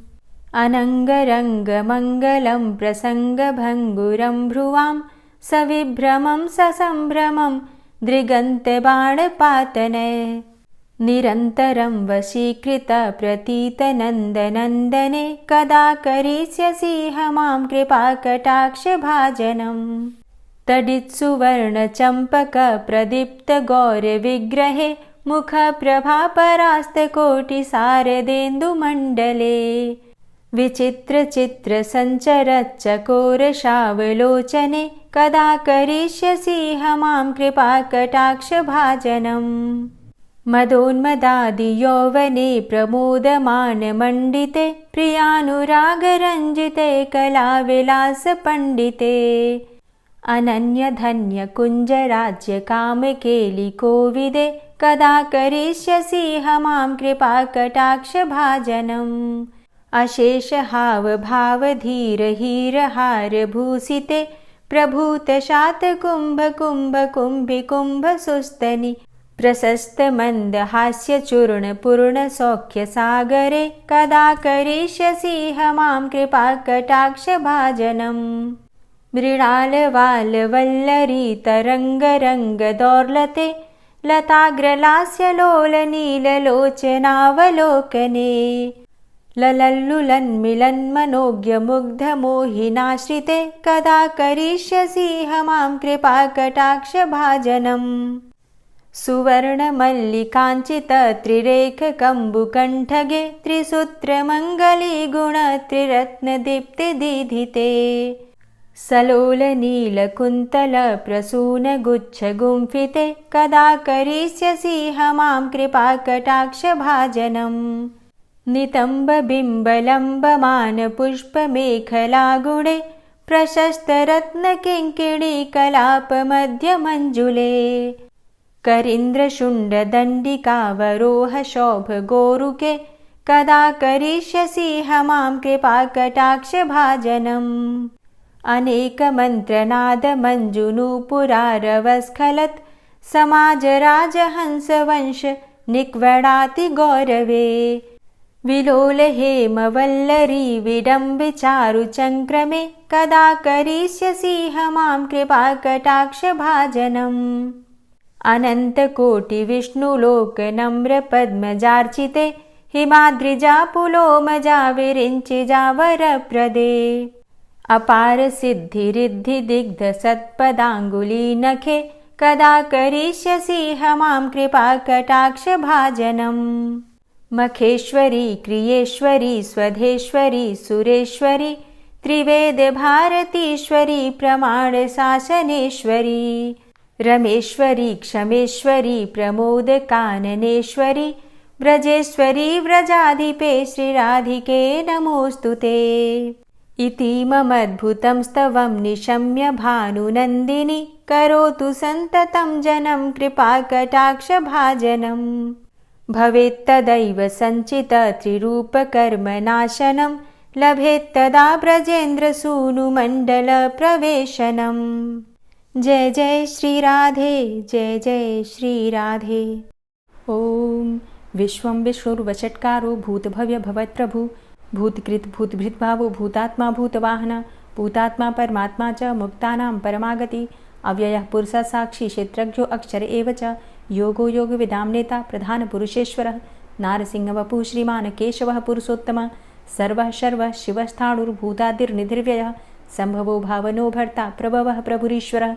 अनंगरंग मंगलम प्रसंग भंगुरं भ्रुवां सविभ्रमं ससंभ्रमं दृगंत बाणपातने निरन्तरं वशीकृत प्रतीत नन्दनन्दने कदा करिष्यसि हमां कृपा कटाक्ष भाजनम्। तडित्सुवर्ण चंपक प्रदीप्त गौर विग्रहे मुख प्रभा परास्त कोटि सारदेन्दु मंडले विचित्र चित्र संचर चकोर शावलोचने कदा करिष्यसि हमां कृपा कटाक्ष भाजनम्। मदोन्मदादि यौवने प्रमोदमान मंडिते प्रियानुराग रंजिते कला विलास पंडिते अनन्यधन्यकुञ्जराज्यकामकेलिकोविदे कदा करिष्यसि मां कृपाकटाक्षभाजनम् अशेषहावभावधीरहीरहारभूषिते प्रभूतशातकुम्भकुम्भकुम्भिकुम्भसुस्तनि प्रशस्तमन्दहास्यचूर्णपूर्णसौख्यसागरे कदा करिष्यसि मां कृपाकटाक्षभाजनम् मृणालवालवल्लरीतरङ्गरङ्गदौर्लते लताग्रलास्यलोलनीललोचनावलोकने ललल्लुलन्मिलन्मनोज्ञमुग्धमोहिनाश्रिते कदा करिष्यसि मां कृपाकटाक्षभाजनम् सुवर्णमल्लिकाञ्चितत्रिरेखकम्बुकण्ठगे त्रिसूत्रमङ्गलीगुणत्रिरत्नदीप्तिदीधिते सलोलनीलकुन्तलप्रसूनगुच्छगुम्फिते कदा करिष्यसि मां कृपाकटाक्षभाजनम् नितम्बबिम्बलम्बमानपुष्पमेखलागुणे प्रशस्तरत्नकिङ्किणीकलापमध्यमञ्जुले करीन्द्रशुण्डदण्डिकावरोहशोभगोरुके कदा करिष्यसि मां कृपाकटाक्षभाजनम् अनेकमन्त्रनादमञ्जुनूपुरारवस्खलत् समाजराजहंसवंश निक्वडातिगौरवे विलोलहेमवल्लरी विडम्बिचारुचङ्क्रमे कदा करिष्यसि मां कृपाकटाक्षभाजनम् अनन्तकोटिविष्णुलोकनम्रपद्मजार्चिते हिमाद्रिजापुलोमजा विरिञ्चिजावरप्रदे अपारसिद्धिरिद्धिदिग्धसत्पदाङ्गुलीनखे कदा करिष्यसि मां कृपाकटाक्षभाजनम् मखेश्वरी क्रियेश्वरी स्वधेश्वरी सुरेश्वरी त्रिवेदभारतीश्वरी प्रमाणशासनेश्वरी रमेश्वरी क्षमेश्वरी प्रमोदकाननेश्वरी व्रजेश्वरी व्रजाधिपे श्रीराधिके नमोऽस्तुते इतीममद्भुतं स्तवं निशम्य भानुनन्दिनी करोतु सन्ततं जनं कृपाकटाक्षभाजनम् भवेत्तदैव सञ्चितत्रिरूपकर्मनाशनं लभेत्तदा ब्रजेन्द्रसूनुमण्डलप्रवेशनम् जय जय श्रीराधे जय जय श्रीराधे। ॐ विश्वं विष्णुर्वषट्कारो भूतभव्य भवत्प्रभु भूतकृत भूतभृद्भावो भूतात्मा भूतवाहन भूतात्मा परमात्मा च मुक्तानां परमागति अव्ययः पुरुषः साक्षी क्षेत्रज्ञो अक्षर एव च योगो योगविदां नेता प्रधानपुरुषेश्वरः नारसिंहवपुः श्रीमान् केशवः पुरुषोत्तमः सर्वः शर्वः शिवस्थाणुर्भूतादिर्निधिर्व्ययः सम्भवो भावनो भर्ता प्रभवः प्रभुरीश्वरः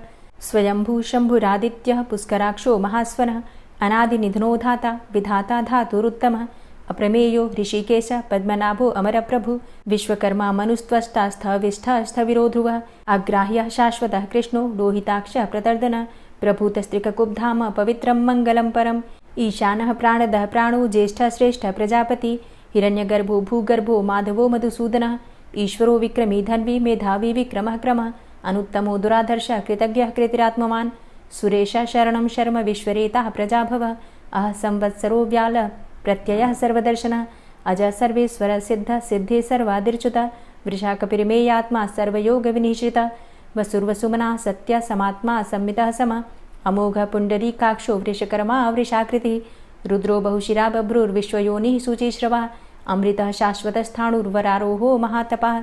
स्वयंभू शम्भुरादित्यः पुष्कराक्षो महास्वनः अनादिनिधनो धाता विधाता धातुरुत्तमः अप्रमेयो ऋषिकेश पद्मनाभो अमरप्रभु विश्वकर्मा मनुस्त्वष्टा स्थविष्ठः स्थविरो ध्रुवः अग्राह्यः शाश्वतः कृष्णो लोहिताक्षः प्रतर्दनः प्रभूतस्त्रिककुब्धाम पवित्रं मङ्गलं परम् ईशानः प्राणदः प्राणो ज्येष्ठः श्रेष्ठः प्रजापति हिरण्यगर्भो भूगर्भो माधवो मधुसूदनः ईश्वरो विक्रमी धन्वी मेधावी विक्रमः क्रमः अनुत्तमो दुराधर्षः कृतज्ञः कृतिरात्मवान् सुरेशः शरणं शर्म विश्वरेताः प्रजाभवः अह संवत्सरो व्याल प्रत्ययः सर्वदर्शनः अज सर्वेश्वर सिद्ध सिद्धे सर्वादिर्च्युतः वृषाकपिर्मेयात्मा सर्वयोगविनिश्रितः वसुर्वसुमना सत्य समात्मा संमितः समः अमोघ पुण्डरीकाक्षो वृषकर्मा वृषाकृतिः रुद्रो बहुशिरा बभ्रुर्विश्वयोनिः शुचिश्रवः अमृतः शाश्वतस्थाणुर्वरारोहो महातपः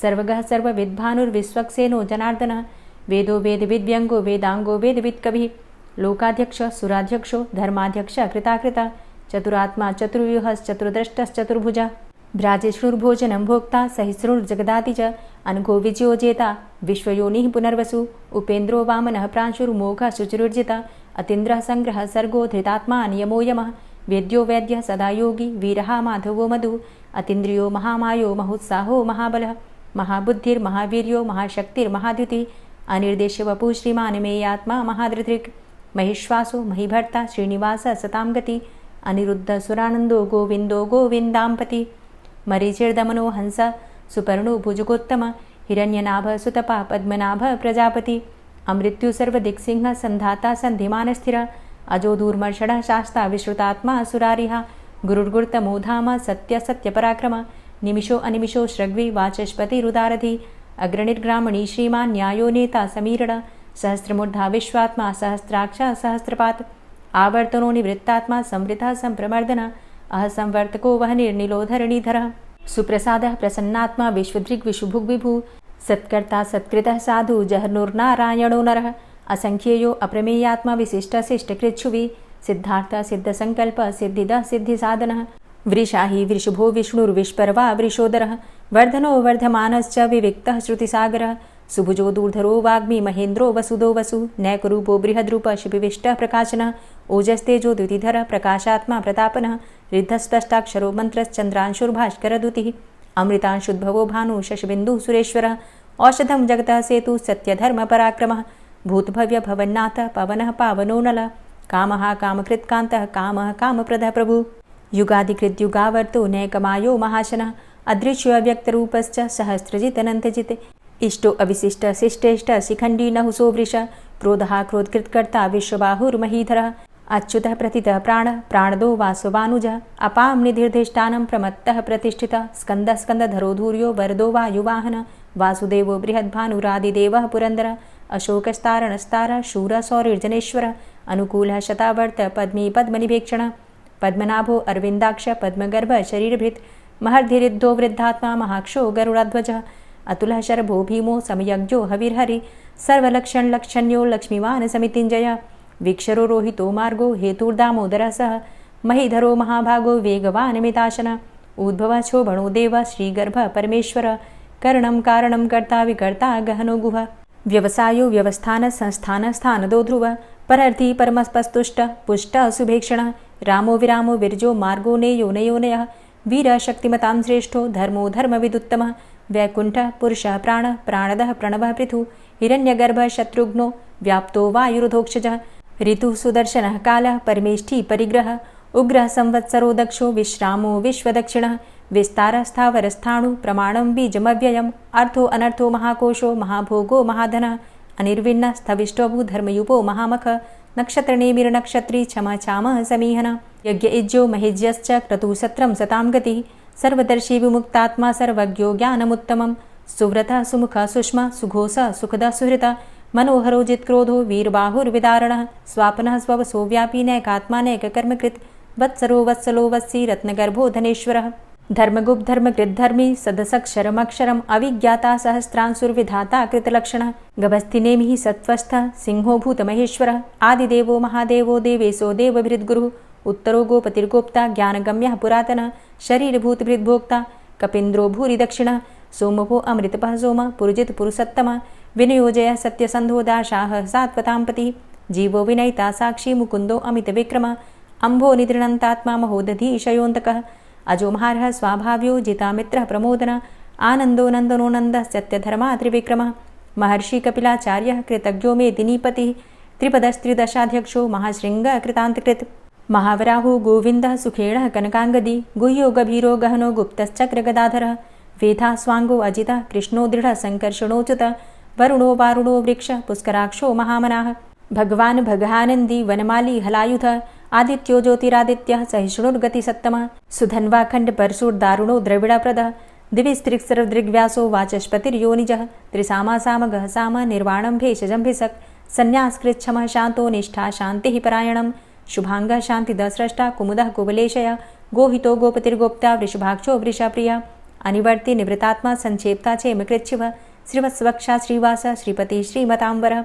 सर्वगः सर्वविद्भानुर्विश्वक्सेनो जनार्दनः वेदो वेदविद्व्यङ्गो वेदाङ्गो वेदवित्कविः लोकाध्यक्षः सुराध्यक्षो धर्माध्यक्षः कृताकृतः चतुरात्मा चतुर्व्यूहश्चतुर्द्रष्टश्चतुर्भुजः भ्राजेष्णुर्भोजनं भोक्ता सहिष्णुर्जगदाति च अनघो विजयोजेता विश्वयोनिः पुनर्वसु उपेन्द्रो वामनः प्रांशुर्मोघः शुचिरुर्जितः अतीन्द्रः सङ्ग्रहः सर्गो धृतात्मा नियमो यमः वेद्यो वैद्यः सदा योगी वीरः माधवो मधु अतीन्द्रियो महामायो महोत्साहो महाबलः महाबुद्धिर्महावीर्यो महाशक्तिर्महाद्युतिः अनिर्देश्यवपुः श्रीमान् मेयात्मा महाधृतिर् महिश्वासो महीभर्ता श्रीनिवासः सतां गति अनिरुद्धः सुरानन्दो गोविन्दो गोविन्दाम्पति मरीचिर्दमनो हंस सुपर्णो भुजगोत्तम हिरण्यनाभः सुतपा पद्मनाभः प्रजापति अमृत्यु सर्वदिक्सिंह संधाता संधिमान स्थिर अजो दूर्मर्षण शास्ता विश्रुतात्मा सुरारिहा गुरुर्गुर्तमो धाम सत्य सत्य पराक्रम निमिषो अनिमिषो श्रग्वी वाचस्पतिरुदारधि अग्रणिर्ग्रामणी श्रीमान न्यायो नेता समीरण सहस्रमूर्धा विश्वात्मा सहस्राक्ष सहस्रपात आवर्तनो निवृत्तात्मा संवृता संप्रमर्दन अहसंवर्तको वह निर्निलोधरणीधर सुप्रसादः प्रसन्नात्मा विश्वदृग् विशुभुग् विभु सत्कर्ता सत्कृतः साधु जहर्नुर्नारायणो नरः असंख्येयो अप्रमेयात्मा विशिष्ट शिष्टकृच्छुवि सिद्धार्थ सिद्धसंकल्प सिद्धिदः सिद्धिसाधनः वृषाहि वृषभो विष्णुर्विष्पर्वा वृषोदरः वर्धनो वर्धमानश्च विविक्तः श्रुतिसागरः सुभुजो दूर्धरो वाग्मी महेन्द्रो वसुदो वसु नैकरूपो बृहद्रूप शिपिविष्टः प्रकाशनः ओजस्तेजो द्युतिधर प्रकाशात्मा प्रतापनः रिद्धस्पष्टाक्षरो मन्त्रश्चन्द्रांशुर्भास्करद्युतिः अमृतांशुद्भवो भानु शशबिन्दुः सुरेश्वरः औषधं जगतः सेतु सत्यधर्मपराक्रमः भूतभव्य भवन्नाथ पवनः पावनो नलः कामः कामकृत्कान्तः कामः कामप्रदः प्रभु युगादिकृद्युगावर्तो नैकमायो महाशनः अदृश्यो व्यक्तरूपश्च सहस्रजित् अनन्तजित् इष्टो अविशिष्ट शिष्टेष्ट शिखण्डी नहुसो वृष क्रोधः क्रोधकृत्कर्ता विश्वबाहुर्महीधरः अच्युतः प्रतितः प्राणदो वासवानुजः अपां निधिर्धिष्ठानं प्रमत्तः प्रतिष्ठितः स्कन्दः स्कन्दधरो धूर्यो वरदो वायुवाहनः वासुदेवो बृहद्भानुरादिदेवः पुरन्दरः अशोकस्तारणस्तारः शूरः सौरिर्जनेश्वरः अनुकूलः शतावर्त पद्मी पद्मनिभेक्षणः पद्मनाभो अरविन्दाक्ष पद्मगर्भ शरीरभृत् महर्धिरिद्धो वृद्धात्मा महाक्षो गरुडाध्वजः अतुलः शरभो भीमो समयज्ञो हविर्हरि सर्वलक्षणलक्षण्यो लक्ष्मीवान् समितिञ्जयः वीक्षरो रोहितो मार्गो हेतुर्दामोदरः सह महीधरो महाभागो वेगवान् मिताशनः उद्भवः क्षोभणो देवः श्रीगर्भ परमेश्वरः करणं कारणं कर्ता विकर्ता गहनो गुहः व्यवसायो व्यवस्थान संस्थान स्थानदो ध्रुवः परर्थी परमस्पस्तुष्ट पुष्ट शुभेक्षणः रामो विरामो विरजो मार्गो नेयो नयोनयः वीरः शक्तिमतां श्रेष्ठो धर्मो धर्मविदुत्तमः वैकुण्ठः पुरुषः प्राणः प्राणदः प्रणवः पृथुः हिरण्यगर्भः शत्रुघ्नो व्याप्तो वायुरुधोक्षजः ऋतुः सुदर्शनः कालः परमेष्ठी परिग्रहः उग्रः संवत्सरो दक्षो विश्रामो विश्वदक्षिणः विस्तारः स्थावरस्थाणु प्रमाणं बीजमव्ययम् अर्थो अनर्थो महाकोशो महाभोगो महाधनः अनिर्विण्णः स्थविष्टोभू धर्मयुपो महामखः नक्षत्रनेमिर्नक्षत्री क्षमा क्षामः समीहनः यज्ञ इज्यो महेज्यश्च क्रतुसत्रं सतां गतिः सर्वदर्शी विमुक्तात्मा सर्वज्ञो ज्ञानमुत्तमं सुव्रतः सुमुखः सुष्मा सुघोषः सुखदः सुहृतः मनोहरो जित्क्रोधो वीरबाहुर्विदारणः स्वापनः स्ववसो व्यापी नैकात्मा नैककर्मकृत् वत्सरो वत्सलो वत्सी रत्नगर्भो धनेश्वरः धर्मगुप्त धर्मकृद्धर्मी सदसक्षरमक्षरम् अविज्ञाता सहस्रांशुर्विधाता कृतलक्षणः गभस्तिनेमिः सत्त्वस्थः सिंहो भूतमहेश्वरः आदिदेवो महादेवो देवेशो देवभृद्गुरुः उत्तरो गोपतिर्गोप्ता ज्ञानगम्यः पुरातनः शरीरभूतभृद्भोक्ता कपीन्द्रो भूरि दक्षिणः सोमभो अमृतपः सोमः पुरुजित् पुरुषोत्तमः विनयोजयः सत्यसन्धो दाशाः सात्वतां पतिः जीवो विनयिता साक्षी मुकुन्दो अमितविक्रमः अम्भो निद्रणन्तात्मा महोदधीशयोऽन्तकः अजोमहारः स्वाभाव्यो जितामित्रः प्रमोदनः आनन्दो नन्दनो नन्दः सत्यधर्मा त्रिविक्रमः महर्षि कपिलाचार्यः कृतज्ञो मेदिनीपतिः त्रिपदस्त्रिदशाध्यक्षो महाशृङ्गः कृतान्तकृत् महावराहो गोविन्दः सुखेणः कनकाङ्गदी गुह्यो गभीरो गहनो गुप्तश्चक्रगदाधरः वेधा स्वाङ्गो अजितः कृष्णो दृढः सङ्कर्षणोच्युतः वरुणो वारुणो वृक्षः पुष्कराक्षो महामनाः भगवान् भगानन्दी वनमाली हलायुधः आदित्यो ज्योतिरादित्यः सहिष्णुर्गतिसत्तमः सुधन्वा खण्डपरशुर्दारुणो द्रविडप्रदः दिविस्त्रिक्सरदृग्व्यासो वाचस्पतिर्योनिजः त्रिसामासामगः साम निर्वाणं भेषजम्भिषक् संन्यासकृच्छमः शान्तो निष्ठा शान्तिः परायणं शुभाङ्गः शान्तिदस्रष्टा कुमुदः कुवलेशयः गोहितो गोपतिर्गोप्ता वृषभाक्षो वृषप्रियः अनिवर्ति निवृतात्मा संक्षेप्ता चेमकृच्छिवः श्रीवत्सवक्षा श्रीवास श्रीपति श्रीमतांबरः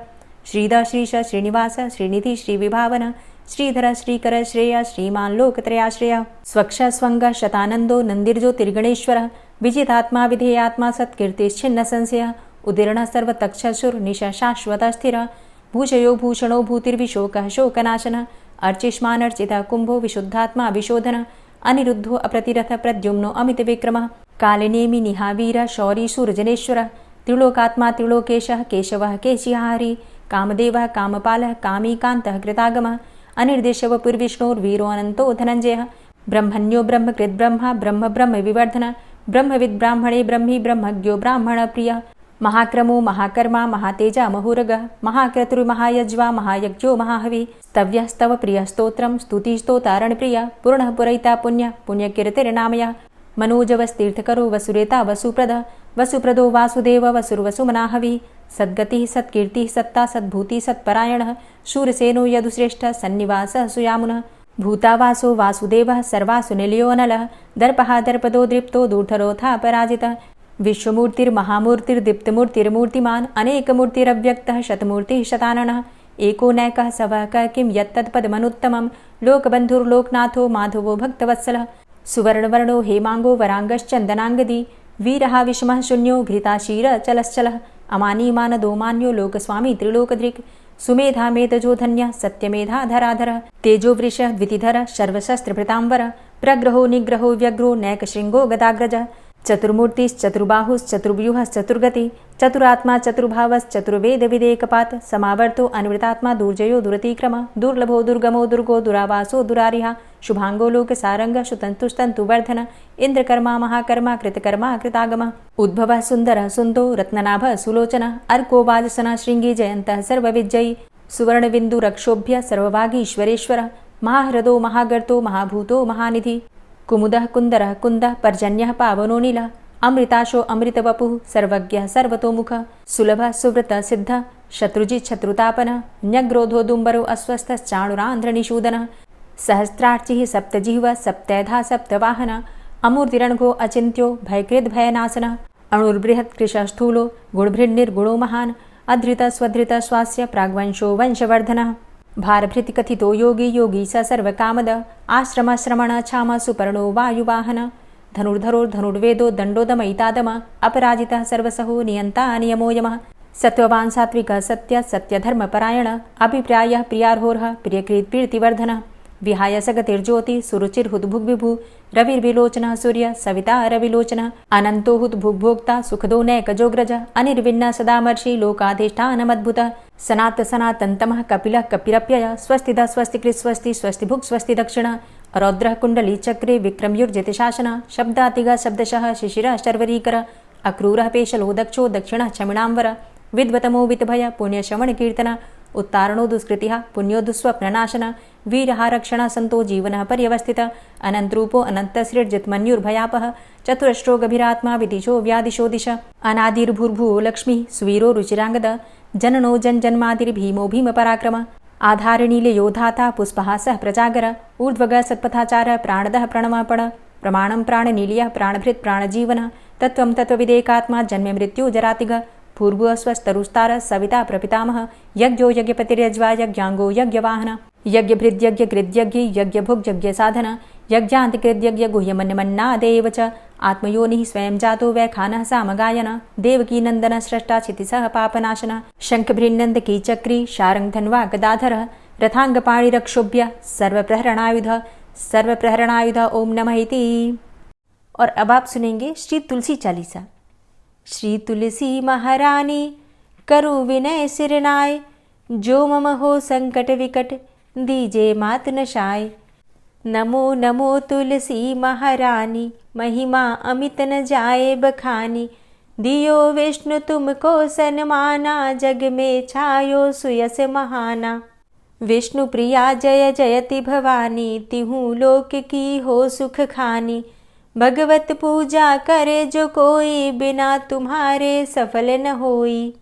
श्रीधर श्रीश श्रीनिवास श्रीनिधि श्रीविभावन श्रीधर श्रीकर श्रेय श्रीमान् लोकत्रयाश्रयः स्वक्ष स्वङ्ग शतानन्दो नन्दिर्ज्योतिर्गणेश्वरः विजितात्मा विधेयात्मा सत्कीर्तिश्छिन्न संशयः उदीर्णः सर्वतक्षसुर्निशः शाश्वतः स्थिरः भूषयो भूषणो भूतिर्विशोकः शोकनाशनः अर्चिष्मानर्चितः कुम्भो विशुद्धात्मा विशोधनः अनिरुद्धो अप्रतिरथ प्रद्युम्नो अमितविक्रमः कालिनेमि निहावीर शौरी शूरजनेश्वरः त्रिलोकात्मा त्रिलोकेशः केशवः केशिहारी कामदेवः कामपालः कामीकान्तः कृतागमः अनिर्देशवपुर्विष्णोर्वीरो अनन्तो धनञ्जयः ब्रह्मण्यो ब्रह्मकृद्ब्रह्मा ब्रह्म ब्रह्म विवर्धनः ब्रह्मविद् ब्राह्मणे ब्रह्मी ब्रह्मज्ञो ब्राह्मणप्रियः महाक्रमो महाकर्मा महातेजा महुरगः महाक्रतुर्महायज्वा महायज्ञो महाहवि स्तव्यस्तव प्रियस्तोत्रं स्तुतिस्तोतारणप्रिय पूर्णः पुरैता पुण्य पुण्यकीर्तिर्नामयः मनोजवस्तीर्थकरो वसुरेता वसुप्रद वसुप्रदो वासुदेव वसुर्वसुमनाहवि सद्गतिः सत्कीर्तिः सत्ता सद्भूतिः सत्परायणः शूरसेनो यदुश्रेष्ठः सन्निवासः सुयामुनः भूतावासो वासुदेवः सर्वासु निलयोऽनलः दर्पः दर्पदो दृप्तो दूढरोथा पराजितः विश्वमूर्तिर्महामूर्तिर्दीप्तमूर्तिर्मूर्तिमान् अनेकमूर्तिरव्यक्तः शतमूर्तिः शताननः एको नैकः सवकः किं यत्तत्पदमनुत्तमं लोकबन्धुर्लोकनाथो माधवो भक्तवत्सलः सुवर्णवर्णो हेमाङ्गो वराङ्गश्चन्दनाङ्गदी वीरः विषमः शून्यो घृताशीरचलश्चलः अमानीमानदोमान्यो लोकस्वामी त्रिलोकदृक् सुमेधा मेधजो धन्यः सत्यमेधाधराधरः तेजोवृषः द्वितिधरः सर्वशस्त्रभृताम्बरः प्रग्रहो निग्रहो व्यग्रो नैकशृङ्गो गदाग्रजः चतुर्मूर्तिश्चतुर्बाहुश्चतुर्व्यूहश्चतुर्गति चतुरात्मा चतुर्भावश्चतुर्वेदविदेकपात् समावर्तो अनुवृतात्मा दुर्जयो दुरतिक्रम दुर्लभो दुर्गमो दुर्गो दुरावासो दुरारिहा शुभांगो लोकसारंगः सुतन्तुस्तन्तुवर्धन इन्द्रकर्मा महाकर्मा कृतकर्मा कृतागमः उद्भवः सुन्दरः सुन्दो रत्ननाभः सुलोचनः अर्को वाजसनः शृङ्गी जयन्तः सर्वविजयी सुवर्णबिन्दुरक्षोभ्य सर्वभागीश्वरेश्वरः महाह्रदो महागर्तो महाभूतो महानिधि कुमुदः कुन्दरः कुन्दः पर्जन्यः पावनो नीलः अमृताशो अमृतवपुः सर्वज्ञः सर्वतोमुखः सुलभः सुव्रतः सिद्धः शत्रुजित् शत्रुतापनः न्यग्रोधो दुम्बरो अस्वस्थश्चाणुरान्ध्रनिषूदनः सहस्रार्चिः सप्तजिह्वः सप्तैधा सप्तवाहनः अमूर्तिरणघो अचिन्त्यो भयकृद्भयनाशनः अणुर्बृहत्कृशः स्थूलो गुणभृन्निर्गुणो महान् अधृतस्वधृतः स्वास्य प्राग्वंशो वंशवर्धनः भारभृतिकथितो योगी योगी स सर्वकामद आश्रमश्रमण क्षाम सुपर्णो वायुवाहन धनुर्धरोर्धनुर्वेदो दण्डोदमयितादम अपराजितः सर्वसहो नियन्ता नियमो यमः सत्त्ववान् सात्विकः सत्य सत्यधर्मपरायण अभिप्रायः प्रियार्होर्ह प्रियकृत्प्रीतिवर्धनः विहाय सगतिर्ज्योति सुरुचिर्हुद्भुग्विभु रविर्विलोचनः सूर्य सविता रविलोचनः अनन्तो हुद्भुग्भोक्ता सुखदो नैकजोग्रज अनिर्विण्ण सदामर्षि लोकाधिष्ठानमद्भुतः सनात सनातन्तमः कपिलः कपिरप्यय स्वस्तिदा स्वस्तिकृत् स्वस्ति स्वस्तिभुक् स्वस्ति दक्षिणः रौद्रः कुण्डली चक्रे विक्रमयुर्जितशासनः शब्दातिगः शब्दशः शिशिरः शर्वरीकरः अक्रूरः पेशलो दक्षो दक्षिणः क्षमिणाम्बर विद्वतमो वितभय पुण्यश्रवणकीर्तन उत्तारणो दुष्कृतिः पुण्यो दुःस्वप्ननाशन वीरः रक्षणः सन्तो जीवनः पर्यवस्थितः अनन्तरूपो अनन्तसृर्जितमन्युर्भयापः चतुरश्रो गभीरात्मा विदिशो व्यादिशो दिश अनादिर्भूर्भुवो लक्ष्मीः सुवीरो रुचिराङ्गद जननो जन्मादिर्भीमो भीमपराक्रम आधारनीलयोधाता पुष्पहासः प्रजागर ऊर्ध्वगः सत्पथाचारः प्राणदः प्रणमापण प्रमाणं प्राणनीलयः प्राणभृत् प्राणजीवनः तत्त्वं तत्त्वविदेकात्मा जन्म मृत्यु जरातिगः पूर्वस्वस्तरुस्तारः सविता प्रपितामह यज्ञो यज्ञपतिर्यज्वा यज्ञाङ्गो यज्ञवाहन यज्ञभृद्यज्ञकृद्यज्ञ यज्ञभुग्यज्ञसाधन यज्ञान्तिकृद्यज्ञ गुह्यमन्यमन्नादेव च आत्मयोनिः स्वयं जातो वैखानः सामगायन देवकीनन्दन स्रष्टा क्षितिसः पापनाशन शङ्खभृन्नन्दकी चक्री शारङ्गधन्वा गदाधरः रथाङ्गपाणिरक्षोभ्य सर्वप्रहरणायुध ओम नमः इति। और अब आप सुनेंगे श्री तुलसी चालीसा। श्री तुलसी महारानी करु विनय सिरनाय जो मम हो संकट विकट दीजे मात नशाय। नमो नमो तुलसी महारानी महिमा अमित न जाए बखानी दियो विष्णु तुमको सन्माना जग में छायो सुयस महाना। विष्णु प्रिया जय जयति भवानी तिहु लोक की हो सुख खानी। भगवत पूजा करे जो कोई बिना तुम्हारे सफल न होई।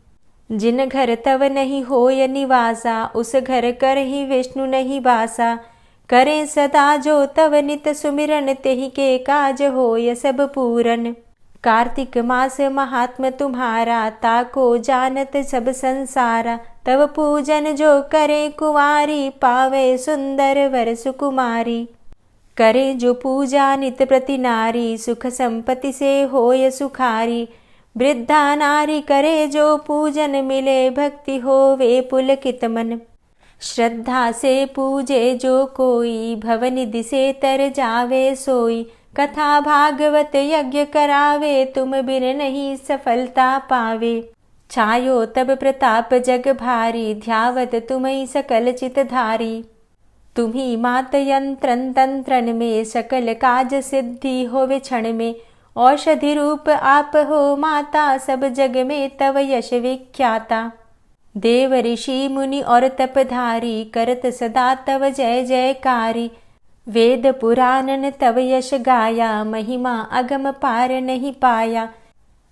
जिन घर तव नहीं होय निवासा उस घर कर ही विष्णु नहीं बासा। करे सदा जो तव नित सुमिरन तेहि के काज होय सब पूरन। कार्तिक मास महात्म तुम्हारा ताको जानत सब संसारा। तव पूजन जो करे कुंवारी पावे सुंदर वर सुकुमारी। करे जो पूजा नित प्रति नारी सुख संपत्ति से होय सुखारी। वृद्धा नारी करे जो पूजन मिले भक्ति होवे पुलकित मन। श्रद्धा से पूजे जो कोई भवनिधि से तर जावे सोई। कथा भागवत यज्ञ करावे तुम बिन नहीं सफलता पावे। छायो तब प्रताप जग भारी ध्यावत तुम्हि सकल चित धारी। तुम्ही मात यंत्रन तंत्रन में सकल काज सिद्धि होवे क्षण में। औषधि रूप आप हो माता, सब जग में तव यश विख्याता। देव ऋषि मुनि और तपधारी, करत सदा तव जय जयकारी। वेद पुराणन तव यश गाया, महिमा अगम पार नहीं पाया।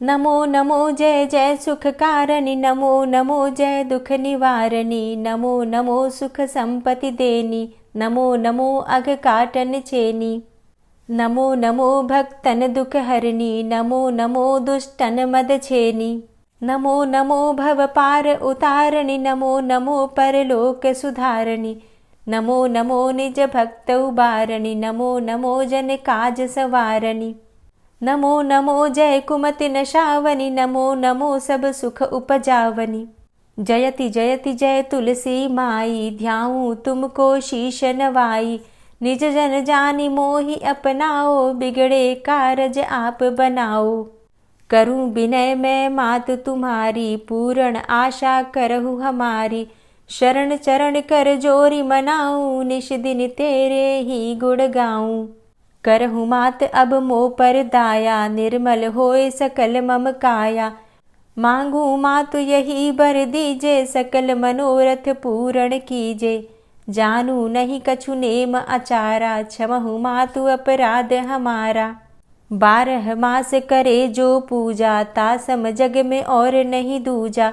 नमो नमो जय जय सुख कारणी, नमो नमो जय दुख निवारणी। नमो नमो सुख संपत्ति देनी, नमो नमो अघ काटन चेनी। नमो नमो भक्तन दुख हरणी, नमो नमो दुष्टन मद छेनी। नमो नमो भव पार उतारणी, नमो नमो परलोक सुधारणी। नमो नमो निज भक्त उबारणी, नमो नमो जन काज सवारणी। नमो नमो जय कुमति नशावनी, नमो नमो सब सुख उपजावनी। जयति जयति जय तुलसी माई, ध्याऊं तुमको शीश नवाई। निज जन जानि मोहि अपनाओ, बिगड़े कारज आप बनाओ। करूं विनय मैं मात तुम्हारी, पूर्ण आशा करहु हमारी। शरण चरण कर जोरी मनाऊं, निश दिन तेरे ही गुण गाऊं। करहु मात अब मोह पर दाया, निर्मल होए सकल मम काया। मांगू मातु यही बर दीजे, सकल मनोरथ पूर्ण कीजे। जानू नहीं कछु नेम आचारा, क्षमहु मातु अपराध हमारा। 12 मास करे जो पूजा, तासम जग में और नहीं दूजा।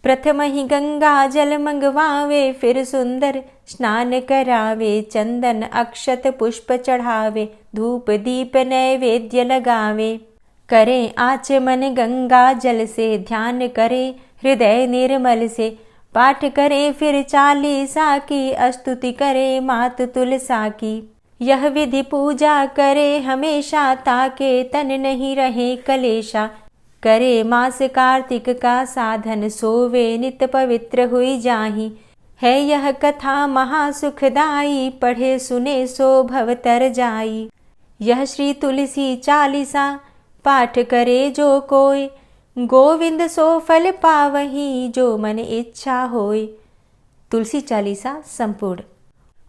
प्रथम ही गंगा जल मंगवावे, फिर सुंदर स्नान करावे। चंदन अक्षत पुष्प चढ़ावे, धूप दीप नैवेद्य लगावे। करें आचमन गंगा जल से, ध्यान करे हृदय निर्मल से। पाठ करे फिर चालीसा की, स्तुति करे मात तुलसा की। यह विधि पूजा करे हमेशा, ताके तन नहीं रहे कलेशा। करे मास कार्तिक का साधन, सोवे नित पवित्र हुई जाहि। है यह कथा महासुखदाई, पढ़े सुने सो भव तर जाई। यह श्री तुलसी चालीसा, पाठ करे जो कोय। गोविंद सो फल पावही, जो मन इच्छा होय। तुलसी चालीसा संपूर्ण।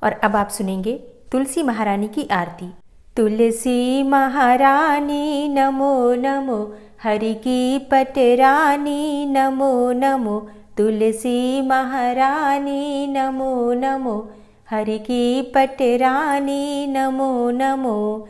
और अब आप सुनेंगे तुलसी महारानी की आरती। तुलसी महारानी नमो नमो, हरि की पटरानी नमो नमो। तुलसी महारानी नमो नमो, हरि की पटरानी नमो नमो।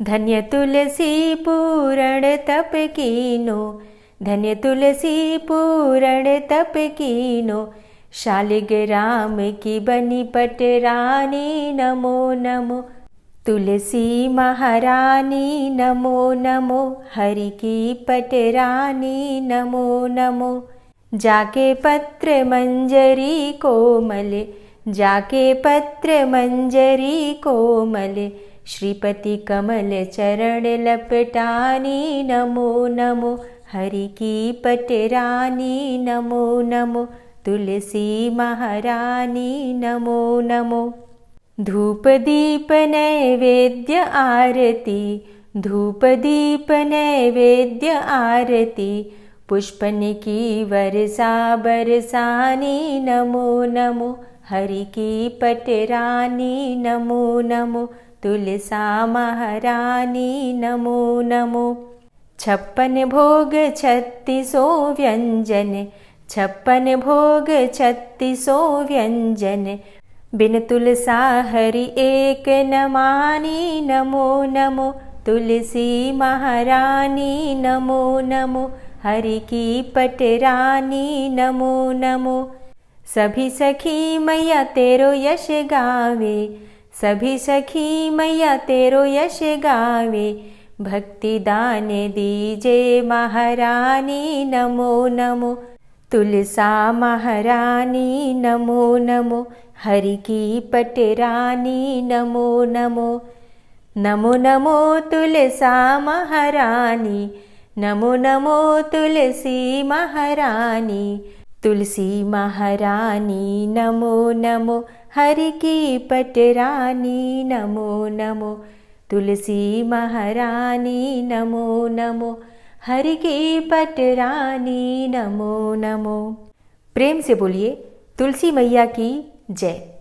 धन्य तुलसी पूर्ण तप कीनो, धन्य तुलसी पूर्ण तप कीनो। शालिग्राम की बनी पटरानी नमो नमो। तुलसी महारानी नमो नमो, हरि की पटरानी नमो नमो। जाके पत्र मंजरी कोमल, जाके पत्र मंजरी कोमल। श्रीपति कमल चरण लपटानी नमो नमो, हरि की पटरानी नमो नमो। तुलसी महारानी नमो नमो। धूप दीप नैवेद्य आरती, धूप दीप नैवेद्य आरती। पुष्पन की वर्षा बरसानी नमो नमो, हरि की पटरानी नमो नमो। तुलसा महारानी नमो नमो। 56 भोग 36 व्यंजन, 56 भोग 36 व्यंजन। बिन तुलसा हरि एक न मानी नमो नमो। तुलसी महारानी नमो नमो, हरि की पटरानी नमो नमो। सभी सखी मैया तेरो यश गावे, सभी सखी मैया तेरो यश गावे। भक्ति दान दीजे महारानी नमो नमो। तुलसा महारानी नमो नमो, हरि की पटरानी नमो नमो। नमो नमो तुलसा महारानी, नमो नमो तुलसी महारानी। तुलसी महारानी नमो नमो, हरि की पटरानी नमो नमो। तुलसी महारानी नमो नमो, हरि की पटरानी नमो नमो। प्रेम से बोलिए तुलसी मैया की जय।